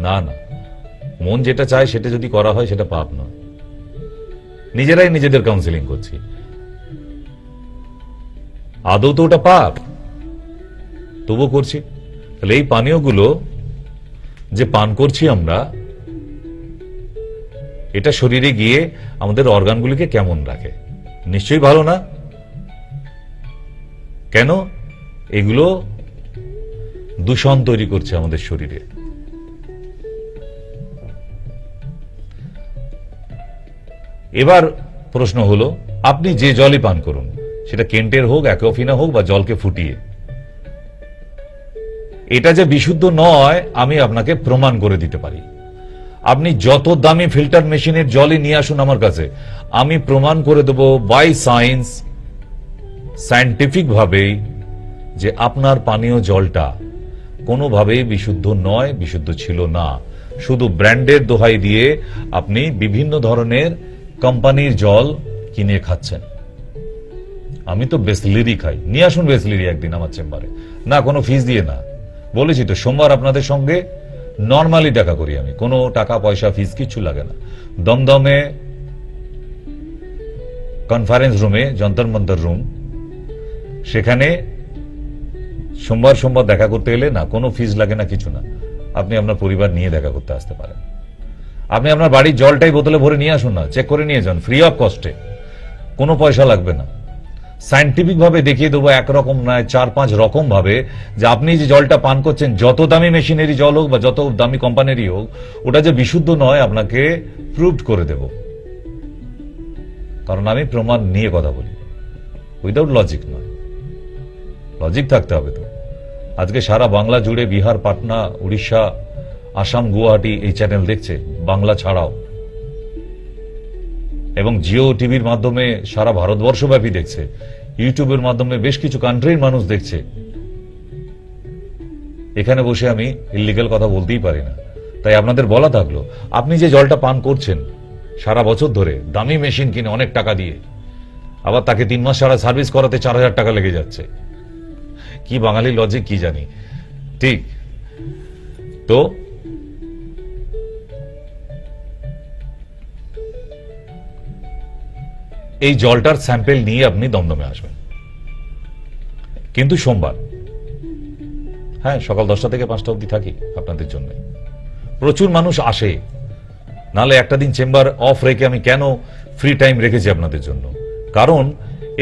না না, মন যেটা চায় সেটা যদি করা হয় সেটা পাপ নয়। নিজেরাই নিজেদের কাউন্সিলিং করছি, আদৌ তো ওটা পাপ, তবুও করছি। তাহলে এই পানীয়গুলো যে পান করছি আমরা, এটা শরীরে গিয়ে আমাদের অর্গানগুলিকে কেমন রাখে? নিশ্চয়ই ভালো না। কেন? এগুলো দূষণ তৈরি করছে আমাদের শরীরে। এবার প্রশ্ন হলো, আপনি যে জলই পান করুন, সেটা কেন্টের হোক, অ্যাকোয়াফিনা হোক বা জলকে ফুটিয়ে, এটা যে বিশুদ্ধ নয় আমি আপনাকে প্রমাণ করে দিতে পারি। আপনি যত দামি ফিল্টার মেশিনের জলই নিয়ে আসুন আমার কাছে, আমি প্রমাণ করে দেব বাই সায়েন্স, সায়েন্টিফিক ভাবেই, যে আপনার পানীয় জলটা কোনোভাবেই বিশুদ্ধ নয়, বিশুদ্ধ ছিল না। শুধু ব্র্যান্ডের দোহাই দিয়ে আপনি বিভিন্ন ধরনের কোম্পানির জল কিনে খাচ্ছেন। আমি তো বেসলিরি খাই, নিয়ে আসুন বেসলিরি একদিন আমার চেম্বারে, না কোনো ফিস দিয়ে না। বলেছি তো সোমবার আপনাদের সঙ্গে নর্মালি দেখা করি আমি, কোনো টাকা পয়সা ফিস কিছু লাগে না। দমদমে কনফারেন্স রুমে, যন্তর মন্তর রুম, সেখানে সোমবার সোমবার দেখা করতে গেলে না কোনো ফিস লাগে না, কিছু না। আপনি আপনার পরিবার নিয়ে দেখা করতে আসতে পারেন। আপনি আপনার বাড়ির জলটাই বোতলে ভরে নিয়ে আসুন না, চেক করে নিয়ে যান ফ্রি অফ কস্টে, কোনো পয়সা লাগবে না। সায়েন্টিফিক ভাবে দেখিয়ে দেবো, একরকম নয় 4-5 রকম ভাবে, যে আপনি যে জলটা পান করছেন, যত দামি মেশিনেরি জল হোক বা যত দামি কোম্পানিরই হোক, ওটা যে বিশুদ্ধ নয় আপনাকে প্রুভড করে দেব। কারণ আমি প্রমাণ নিয়ে কথা বলি, উইদাউট লজিক নয়। লজিক থাকতে হবে তো। আজকে সারা বাংলা জুড়ে বিহার, পাটনা, উড়িষ্যা, আসাম, গুয়াহাটি এই চ্যানেল দেখছে, বাংলা ছাড়াও, এবং জিও টিভির মাধ্যমে সারা ভারতবর্ষব্যাপী দেখছে, ইউটিউবের মাধ্যমে বেশ কিছু কান্ট্রির মানুষ দেখছে। এখানে বসে আমি ইল্লিগাল কথা বলতেই পারি না। তাই আপনাদের বলা থাকলো, আপনি যে জলটা পান করছেন সারা বছর ধরে দামি মেশিন কিনে অনেক টাকা দিয়ে, আবার তাকে 3 মাস ছাড়া সার্ভিস করাতে 4000 টাকা লেগে যাচ্ছে, কি বাঙালি লজিক কি জানি। ঠিক তো, এই জলটার স্যাম্পেল নিয়ে আপনি দমদমে আসবেন, কিন্তু সোমবার, হ্যাঁ সকাল 10টা থেকে 5টা অবধি থাকি আপনাদের জন্য। প্রচুর মানুষ আসে, নালে একটা দিন চেম্বার অফ রেখে আমি কেন ফ্রি টাইম রেখেছি আপনাদের জন্য, কারণ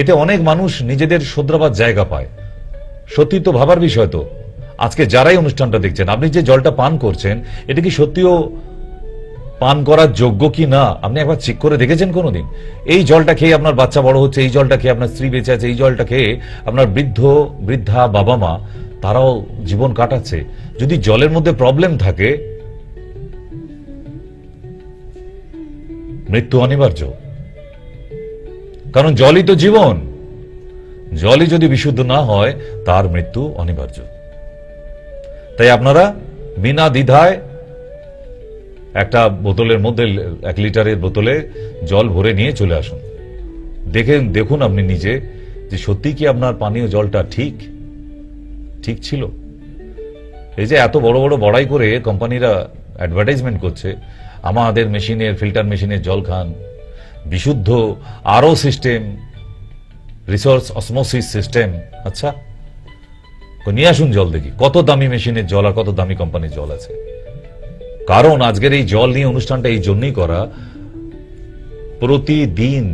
এতে অনেক মানুষ নিজেদের শোধরাবার জায়গা পায়। সত্যি তো ভাবার বিষয় তো, আজকে যারাই অনুষ্ঠানটা দেখছেন, আপনি যে জলটা পান করছেন এটা কি সত্যিও পান করার যোগ্য কি না আপনি একবার চেক করে দেখেছেন কোনোদিন? এই জলটা খেয়ে আপনার বাচ্চা বড় হচ্ছে, এই জলটা খেয়ে আপনার স্ত্রী বেঁচে আছে, এই জলটা খেয়ে আপনার বৃদ্ধা বাবা মা তারাও জীবন কাটাচ্ছে। যদি জলের মধ্যে প্রবলেম থাকে, মৃত্যু অনিবার্য, কারণ জলই তো জীবন। জলই যদি বিশুদ্ধ না হয় তার মৃত্যু অনিবার্য। তাই আপনারা বিনা দ্বিধায় একটা বোতলের মধ্যে, 1 লিটারের বোতলে জল ভরে নিয়ে চলে আসুন। দেখুন আপনি নিজে যে সত্যি কি আপনার পানীয় জলটা ঠিক ঠিক ছিল? এই যে এত বড় বড় বড়াই করে কোম্পানিরা অ্যাডভার্টাইজমেন্ট করছে, আমাদের মেশিনের ফিল্টার মেশিনের জল খান, বিশুদ্ধ আরও সিস্টেম, রিসোর্স অসমোসিস সিস্টেম। আচ্ছা, নিয়ে আসুন জল দেখি, কত দামি মেশিনের জল আর কত দামি কোম্পানির জল আছে। কারণ আজকের এই জল নিয়ে অনুষ্ঠানটা এই জন্যই করা, প্রতিদিন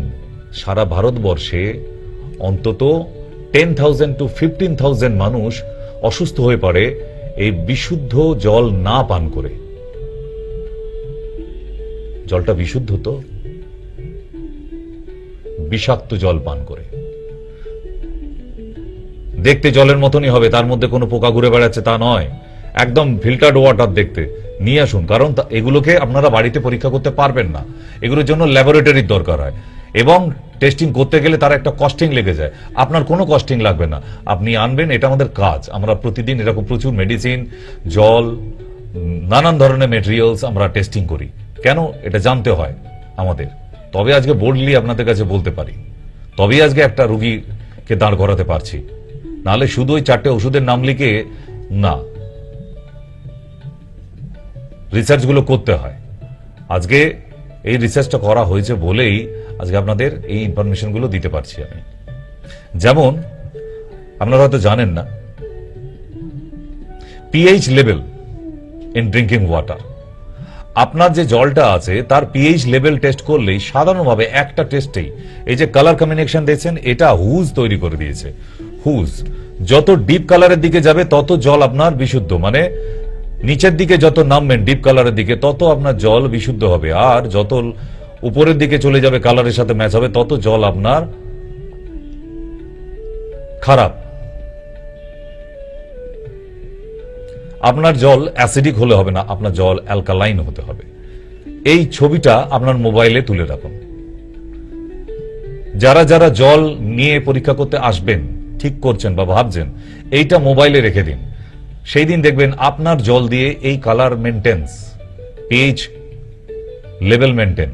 সারা ভারতবর্ষে অন্তত 10,000 to 15,000 মানুষ অসুস্থ হয়ে পড়ে এই বিশুদ্ধ জল না পান করে। জলটা বিশুদ্ধ তো, বিষাক্ত জল পান করে। দেখতে জলের মতনই হবে, তার মধ্যে কোনো পোকা ঘুরে বেড়াচ্ছে তা নয়, একদম ফিল্টার্ড ওয়াটার দেখতে। নিয়ে আসুন, কারণ এগুলোকে আপনারা বাড়িতে পরীক্ষা করতে পারবেন না, এগুলোর জন্য ল্যাবরেটরির দরকার হয়, এবং টেস্টিং করতে গেলে তার একটা কস্টিং লেগে যায়। আপনার কোনো কস্টিং লাগবে না, আপনি আনবেন, এটা আমাদের কাজ। আমরা প্রতিদিন এরকম প্রচুর মেডিসিন, জল, নানান ধরনের মেটেরিয়ালস আমরা টেস্টিং করি। কেন? এটা জানতে হয় আমাদের, তবে আজকে বোল্ডলি আপনাদের কাছে বলতে পারি, তবেই আজকে একটা রুগীকে দাঁড় করাতে পারছি। নাহলে শুধু ওই 4টে ওষুধের নাম লিখে না, রিসার্চগুলো করতে হয়। আজকে এই রিসার্চটা করা হয়েছে বলেই আজকে আপনাদের এই ইনফরমেশনগুলো দিতে পারছি আমি। যেমন আপনারা হয়তো জানেন না, pH level in drinking water, আপনার যে জলটা আছে তার পিএইচ লেভেল টেস্ট করলেই সাধারণভাবে একটা টেস্টেই, এই যে কালার কম্বিনেশন দেখছেন, এটা হুজ তৈরি করে দিয়েছে। হুজ যত ডিপ কালারের দিকে যাবে তত জল আপনার বিশুদ্ধ, মানে নিচের দিকে যত নামবেন ডিপ কালারের দিকে তত আপনার জল বিশুদ্ধ হবে, আর যত উপরের দিকে চলে যাবে কালারের সাথে ম্যাচ হবে তত জল আপনার খারাপ। আপনার জল অ্যাসিডিক হলে হবে না, আপনার জল অ্যালকালাইন হতে হবে। এই ছবিটা আপনার মোবাইলে তুলে রাখুন। যারা যারা জল নিয়ে পরীক্ষা করতে আসবেন, ঠিক করছেন বা ভাবছেন, এইটা মোবাইলে রেখে দিন। সেই দিন দেখবেন আপনার জল দিয়ে এই colour maintains, pH level maintain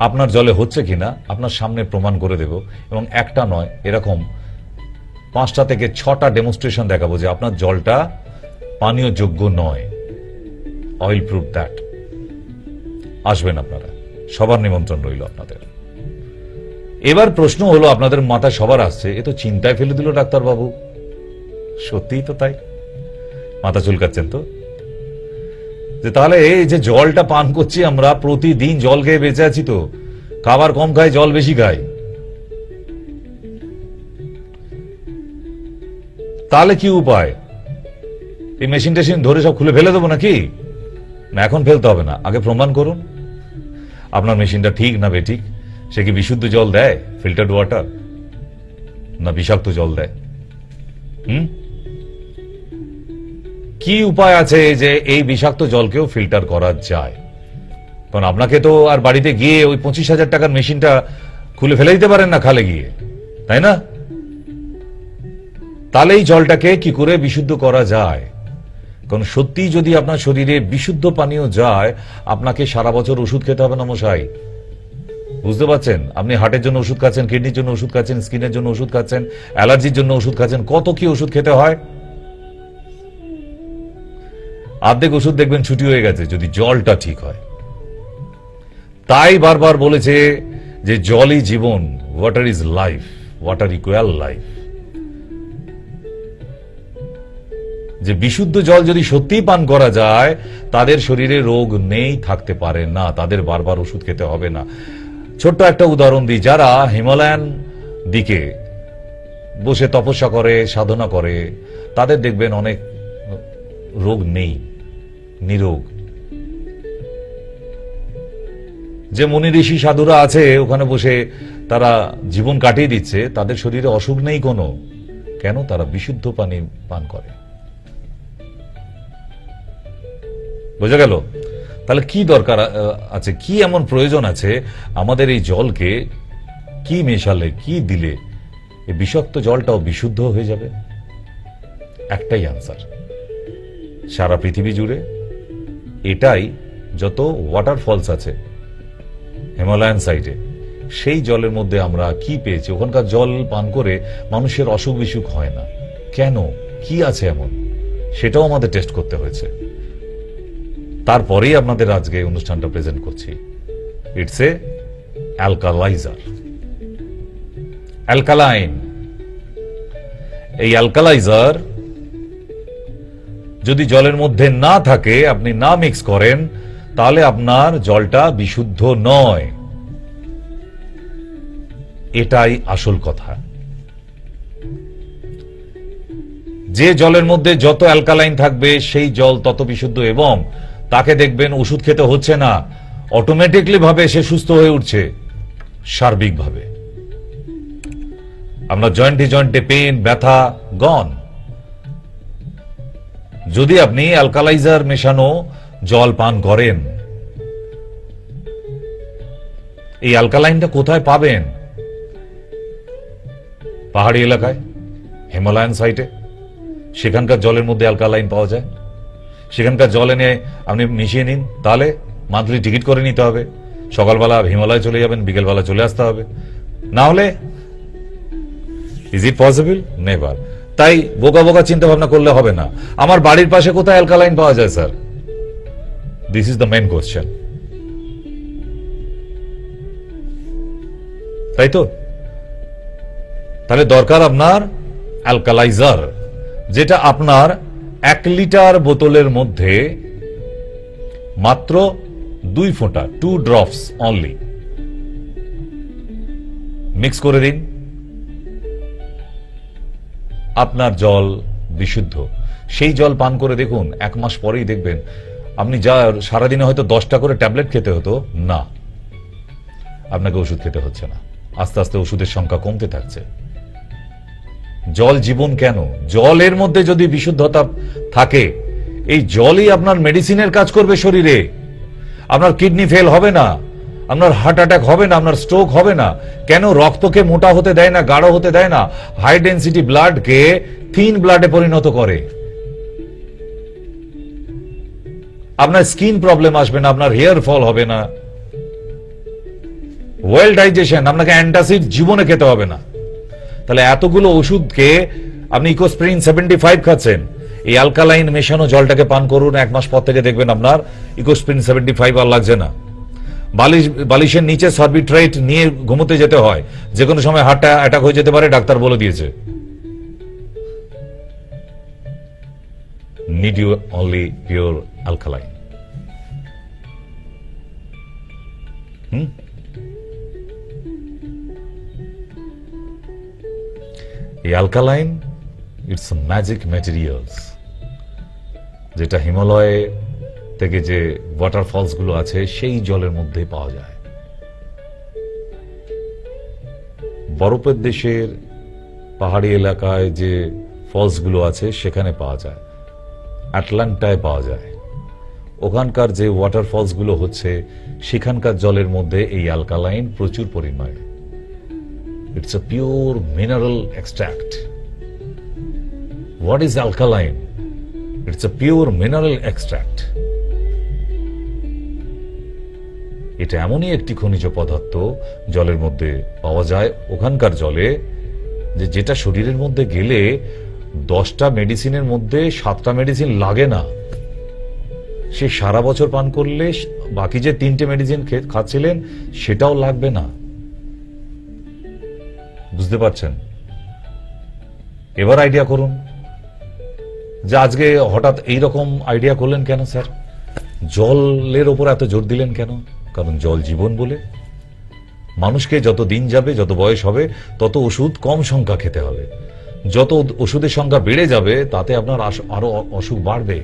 আপনার জলে হচ্ছে কিনা আপনার সামনে প্রমাণ করে দেব, এবং একটা নয়, এরকম 5টা থেকে 6টা ডেমনস্ট্রেশন দেখাবো যে আপনার জলটা পানীয় যোগ্য নয়। Oil proof that. আসবেন আপনারা, সবার নিমন্ত্রণ রইল আপনাদের। এবার প্রশ্ন হলো আপনাদের মাথায় সবার আসছে, এ তো চিন্তায় ফেলে দিল ডাক্তারবাবু। সত্যিই তো তাই, মাথা চুলকাচ্ছেন তো, যে তাহলে এই যে জলটা পান করছি আমরা, প্রতিদিন জল খেয়ে বেঁচে আছি তো, খাবার কম খাই, জল বেশি খাই, তাহলে কি উপায়? এই মেশিন টেশিন ধরে সব খুলে ফেলে দেবো নাকি? না, এখন ফেলতে হবে না, আগে প্রমাণ করুন আপনার মেশিনটা ঠিক না বেঠিক। সে কি বিশুদ্ধ জল দেয়, ফিল্টার্ড ওয়াটার, না বিষাক্ত জল দেয়? কি উপায় আছে যে এই বিষাক্ত জলকেও ফিল্টার করা যায়? কারণ আপনাকে তো আর বাড়িতে গিয়ে ওই 25,000 টাকার মেশিনটা খুলে ফেলে দিতে পারেন না খালে গিয়ে, তাই না? তাহলে এই জলটাকে কি করে বিশুদ্ধ করা যায়? কারণ সত্যি যদি আপনার শরীরে বিশুদ্ধ পানীয় যায়, আপনাকে সারা বছর ওষুধ খেতে হবে না মশাই। বুঝতে পারছেন? আপনি হার্টের জন্য ওষুধ খাচ্ছেন, কিডনির জন্য ওষুধ খাচ্ছেন, স্কিনের জন্য ওষুধ খাচ্ছেন, অ্যালার্জির জন্য ওষুধ খাচ্ছেন, কত কি ওষুধ খেতে হয়। অর্ধেক ওষুধ দেখবেন ছুটি হয়ে গেছে যদি জলটা ঠিক হয়। তাই বারবার বলেছে যে জলই জীবন, water is life, water equal life. যে বিশুদ্ধ জল যদি সত্যিই পান করা যায়, তাদের শরীরে রোগ নেই থাকতে পারে না, তাদের বারবার ওষুধ খেতে হবে না। ছোট্ট একটা উদাহরণ দিই, যারা হিমালয়ান দিকে বসে তপস্যা করে, সাধনা করে, তাদের দেখবেন অনেক রোগ নেই, নিরোগ। যে মুনি ঋষি সাধুরা আছে ওখানে বসে তারা জীবন কাটিয়ে দিচ্ছে, তাদের শরীরে অসুখ নেই কোনো। কেন? তারা বিশুদ্ধ পানি পান করে। বোঝা গেল? তাহলে কি দরকার আছে, কি এমন প্রয়োজন আছে আমাদের এই জলকে কি মেশালে, কি দিলে এই বিষাক্ত জলটাও বিশুদ্ধ হয়ে যাবে? একটাই আনসার সারা পৃথিবী জুড়ে, এটাই। যত ওয়াটারফলস আছে হিমালয়ান সাইডে, সেই জলের মধ্যে আমরা কি পেয়েছি? ওখানকার জল পান করে মানুষের অসুখ বিসুখ হয় না। কেন? কি আছে এমন, সেটাও আমাদের টেস্ট করতে হয়েছে। তারপরেই আপনাদের আজকে অনুষ্ঠানটা প্রেজেন্ট করছি। It's a alkalizer, alkaline. এই অ্যালকালাইজার যদি জলের মধ্যে না থাকে, আপনি না মিক্স করেন, তাহলে আপনার জলটা বিশুদ্ধ নয়। এটাই আসল কথা। যে জলের মধ্যে যত অ্যালকালাইন থাকবে সেই জল তত বিশুদ্ধ, এবং তাকে দেখবেন ওষুধ খেতে হচ্ছে না, অটোমেটিকলি ভাবে সে সুস্থ হয়ে উঠছে সার্বিকভাবে। আমরা জয়েন্টে জয়েন্টে পেন, ব্যথা গন। যদি আপনি অ্যালকালাইজার মেশানো জল পান করেন, এই অ্যালকালাইনটা কোথায় পাবেন? পাহাড়ি এলাকায়, হিমালয়ান সাইটে, সেখানকার জলের মধ্যে অ্যালকালাইন পাওয়া যায়। সেখানকার জল এনে আপনি মিশিয়ে নিন, তাহলে মান্থলি টিকিট করে নিতে হবে। সকালবেলা হিমালয় চলে যাবেন, বিকেলবেলা চলে আসতে হবে, না হলে ইজ ইট পসিবল? নেভার। তাই বোকা বোকা চিন্তা ভাবনা করলে হবে না। আমার বাড়ির পাশে কোথায় অ্যালকালাইন পাওয়া যায় sir? This is the main question, তাই তো? তাহলে দরকার আপনার অ্যালকালাইজার, যেটা আপনার 1 লিটার বোতলের মধ্যে মাত্র 2 ফোঁটা, 2 ড্রপস অনলি মিক্স করে দিন, আপনার জল বিশুদ্ধ। সেই জল পান করে দেখুন, 1 মাস পরেই দেখবেন আপনি যা সারাদিনে হয়তো 10টা করে ট্যাবলেট খেতে হতো, না, আপনাকে ওষুধ খেতে হচ্ছে না। আস্তে আস্তে ওষুধের সংখ্যা কমতে থাকছে। জল জীবন কেন? জলের মধ্যে যদি বিশুদ্ধতা থাকে, এই জলই আপনার মেডিসিনের কাজ করবে শরীরে। আপনার কিডনি ফেল হবে না, আপনার হার্ট অ্যাটাক হবে না, আপনার স্ট্রোক হবে না। কেন? রক্তকে মোটা হতে দেয় না, গাঢ় হতে দেয় না, হাই ডেন্সিটি ব্লাডকে থিন ব্লাডে পরিণত করে। আপনার স্কিন প্রবলেম আসবে না, আপনার হেয়ার ফল হবে না, ওয়েল ডাইজেশন, আপনাকে অ্যান্টাসিড জীবনে খেতে হবে না। তাহলে এতগুলো ওষুধকে আপনি ইকোস্প্রিন 75 খাচ্ছেন, এই অ্যালকালাইন মেশানো জলটাকে পান করুন, 1 মাস পর থেকে দেখবেন আপনার ইকোস্প্রিন 75 আর লাগছে না। বালিশের নিচে সার্বিট্রাইট নিয়ে ঘুমোতে যেতে হয়, যে কোনো সময় হার্ট অ্যাটাক হয়ে যেতে পারে, ডাক্তার বলে দিয়েছে। Need you only pure alkaline. এই অ্যালকালাইন ইটস ম্যাজিক ম্যাটেরিয়ালস, যেটা হিমালয়ে থেকে যে ওয়াটারফলস গুলো আছে সেই জলের মধ্যে পাওয়া যায়। বরফের দেশের পাহাড়ি এলাকায় যে ফলস গুলো আছে সেখানে পাওয়া যায়, আটলান্টায় পাওয়া যায়। ওখানকার যে ওয়াটারফলস গুলো হচ্ছে সেখানকার জলের মধ্যে এই অ্যালকালাইন প্রচুর পরিমাণে। It's a pure mineral extract. What is alkaline? It's a pure mineral extract. এটা এমনই একটি খনিজ পদার্থ জলের মধ্যে পাওয়া যায় ওখানকার জলে, যেটা শরীরের মধ্যে গেলে 10টা মেডিসিনের মধ্যে 7টা মেডিসিন লাগে না। সে সারা বছর পান করলে বাকি যে 3টে মেডিসিন খাচ্ছিলেন সেটাও লাগবে না। বুঝতে পারছেন? এবার আইডিয়া করুন যে আজকে হঠাৎ এইরকম আইডিয়া করলেন কেন স্যার? জলের ওপর এত জোর দিলেন কেন? কারণ জল জীবন বলে। মানুষকে যত দিন যাবে, যত বয়স হবে, তত ওষুধ কম সংখ্যা খেতে হবে। যত ওষুধের সংখ্যা বেড়ে যাবে তাতে আপনার আরো অসুখ বাড়বে।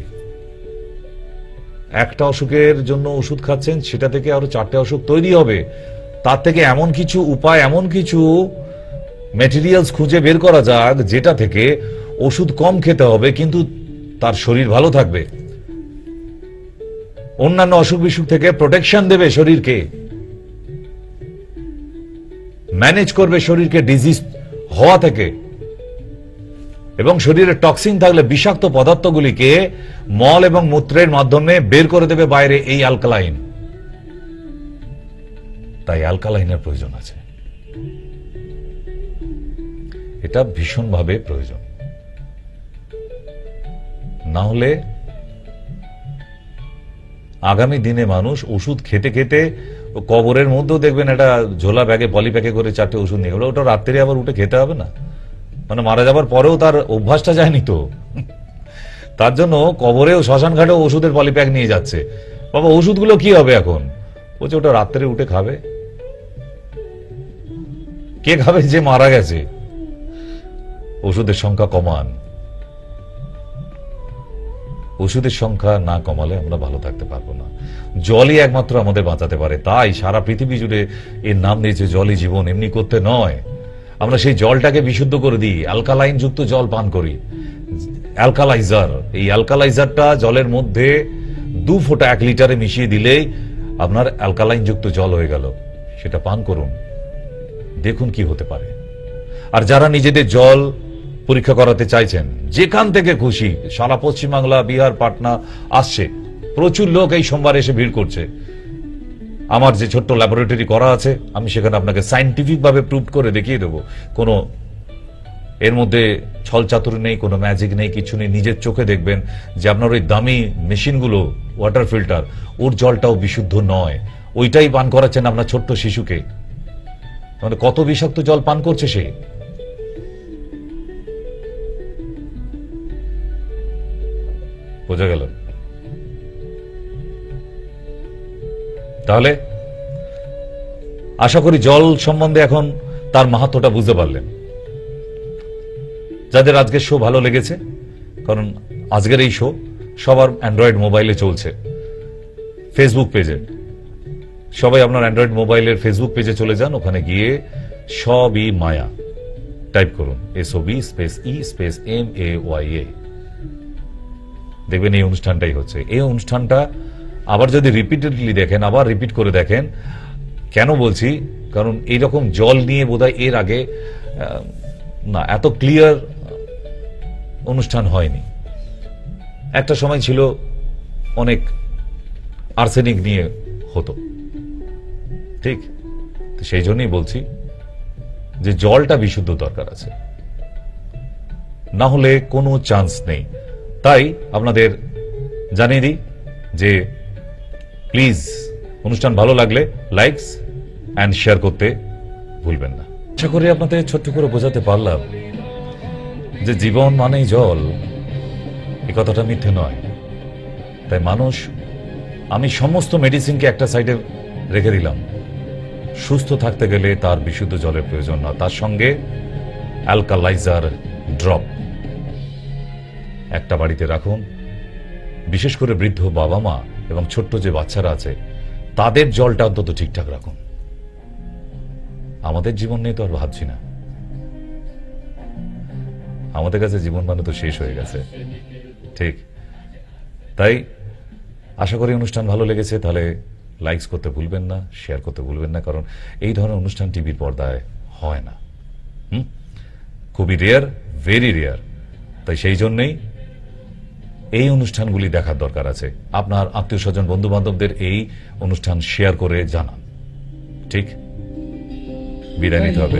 একটা অসুখের জন্য ওষুধ খাচ্ছেন, সেটা থেকে আরো 4টে অসুখ তৈরি হবে। তার থেকে এমন কিছু উপায়, এমন কিছু ম্যাটেরিয়ালস খুঁজে বের করা যাক যেটা থেকে ওষুধ কম খেতে হবে কিন্তু তার শরীর ভালো থাকবে, অন্যান্য অসুখ বিসুখ থেকে প্রোটেকশন দেবে শরীরকে, ম্যানেজ করবে শরীরকে ডিজিজ হওয়া থেকে, এবং শরীরে টক্সিন থাকলে বিষাক্ত পদার্থগুলিকে মল এবং মূত্রের মাধ্যমে বের করে দেবে বাইরে এই অ্যালকালাইন। তাই অ্যালকালাইনের প্রয়োজন আছে, এটা ভীষণভাবে প্রয়োজন। না হলে আগামী দিনে মানুষ ওষুধ খেতে খেতে কবরের মধ্যেও দেখবেন একটা ঝোলা ব্যাগে পলি প্যাকে করে 4টে ওষুধ নিয়ে ওটা রাত্রে আবার উঠে খেতে হবে না, মানে মারা যাবার পরেও তার অভ্যাসটা যায়নি তো। তার জন্য কবরেও শ্মশান ঘাটেও ওষুধের পলি প্যাক নিয়ে যাচ্ছে। বাবা ওষুধগুলো কি হবে এখন? বলছে ওটা রাত্রে উঠে খাবে। কে খাবে? যে মারা গেছে। ওষুধের সংখ্যা কমান, ওষুধের সংখ্যা না কমালে আমরা ভালো থাকতে পারবো না। জলই একমাত্র আমাদের বাঁচাতে পারে, তাই সারা পৃথিবী জুড়ে এর নাম দিয়েছে জলই জীবন। এমনি করতে নয়, আমরা সেই জলটাকে বিশুদ্ধ করে দিই, অ্যালকালাইন যুক্ত জল পান করি। অ্যালকালাইজার, এই অ্যালকালাইজারটা জলের মধ্যে 2 ফোঁটা 1 লিটারে মিশিয়ে দিলেই আপনার অ্যালকালাইন যুক্ত জল হয়ে গেল। সেটা পান করুন, দেখুন কি হতে পারে। আর যারা নিজেদের জল পরীক্ষা করাতে চাইছেন, যেখান থেকে খুশি, সারা পশ্চিমবাংলা, বিহার, পাটনা আসছে, প্রচুর লোক এই সোমবার এসে ভিড় করছে। আমার যে ছোট্ট ল্যাবরেটরি করা আছে, আমি সেখানে আপনাকে সায়েন্টিফিক ভাবে প্রুভ করে দেখিয়ে দেবো। কোনো এর মধ্যে ছল চাতুরি নেই, কোনো ম্যাজিক নেই, কিছু নেই। নিজের চোখে দেখবেন যে আপনার ওই দামি মেশিনগুলো, ওয়াটার ফিল্টার, ওর জলটাও বিশুদ্ধ নয়। ওইটাই পান করাচ্ছেন আপনার ছোট্ট শিশুকে। মানে কত বিষাক্ত জল পান করছে সে। বোঝা গেল? তাহলে আশা করি জল সম্বন্ধে এখন তার মাহাত্ম্যটা বুঝতে পারলেন। যাদের আজকের শো ভালো লেগেছে, কারণ আজকের এই শো সবার অ্যান্ড্রয়েড মোবাইলে চলছে, ফেসবুক পেজে। সবাই আপনার অ্যান্ড্রয়েড মোবাইলের ফেসবুক পেজে চলে যান, ওখানে গিয়ে সবই মায়া টাইপ করুন, SOB space E space MAYA। দেখবেন এই অনুষ্ঠানটাই হচ্ছে। এই অনুষ্ঠানটা আবার যদি রিপিটেডলি দেখেন, আবার রিপিট করে দেখেন। কেন বলছি? কারণ এইরকম জল নিয়ে বোধহয় এর আগে না এত ক্লিয়ার অনুষ্ঠান হয়নি। একটা সময় ছিল অনেক আর্সেনিক নিয়ে হতো, ঠিক? তো সেই জন্যই বলছি যে জলটা বিশুদ্ধ দরকার আছে, না হলে কোনো চান্স নেই। তাই আপনাদের জানিয়ে দিই যে প্লিজ অনুষ্ঠান ভালো লাগলে লাইকস অ্যান্ড শেয়ার করতে ভুলবেন না। আশা করি আপনাদের ছোট্ট করে বোঝাতে পারলাম যে জীবন মানেই জল, এই কথাটা মিথ্যে নয়। তাই মানুষ, আমি সমস্ত মেডিসিনকে একটা সাইডে রেখে দিলাম। সুস্থ থাকতে গেলে তার বিশুদ্ধ জলের প্রয়োজন না, তার সঙ্গে অ্যালকালাইজার ড্রপ একটা বাড়িতে রাখুন। বিশেষ করে বৃদ্ধ বাবা মা এবং ছোট্ট যে বাচ্চারা আছে, তাদের জলটা অন্তত ঠিকঠাক রাখুন। আমাদের জীবন নিয়ে তো আর ভাবছি না, আমাদের কাছে জীবন মানে তো শেষ হয়ে গেছে, ঠিক? তাই আশা করি অনুষ্ঠান ভালো লেগেছে। তাহলে লাইকস করতে ভুলবেন না, শেয়ার করতে ভুলবেন না, কারণ এই ধরনের অনুষ্ঠান টিভির পর্দায় হয় না, খুবই রেয়ার, ভেরি রেয়ার। তাই সেই জন্যই এই অনুষ্ঠানগুলি দেখার দরকার আছে। আপনার আত্মীয় স্বজন, বন্ধু বান্ধবদের এই অনুষ্ঠান শেয়ার করে জানান, ঠিক? বিদায় নিতে হবে।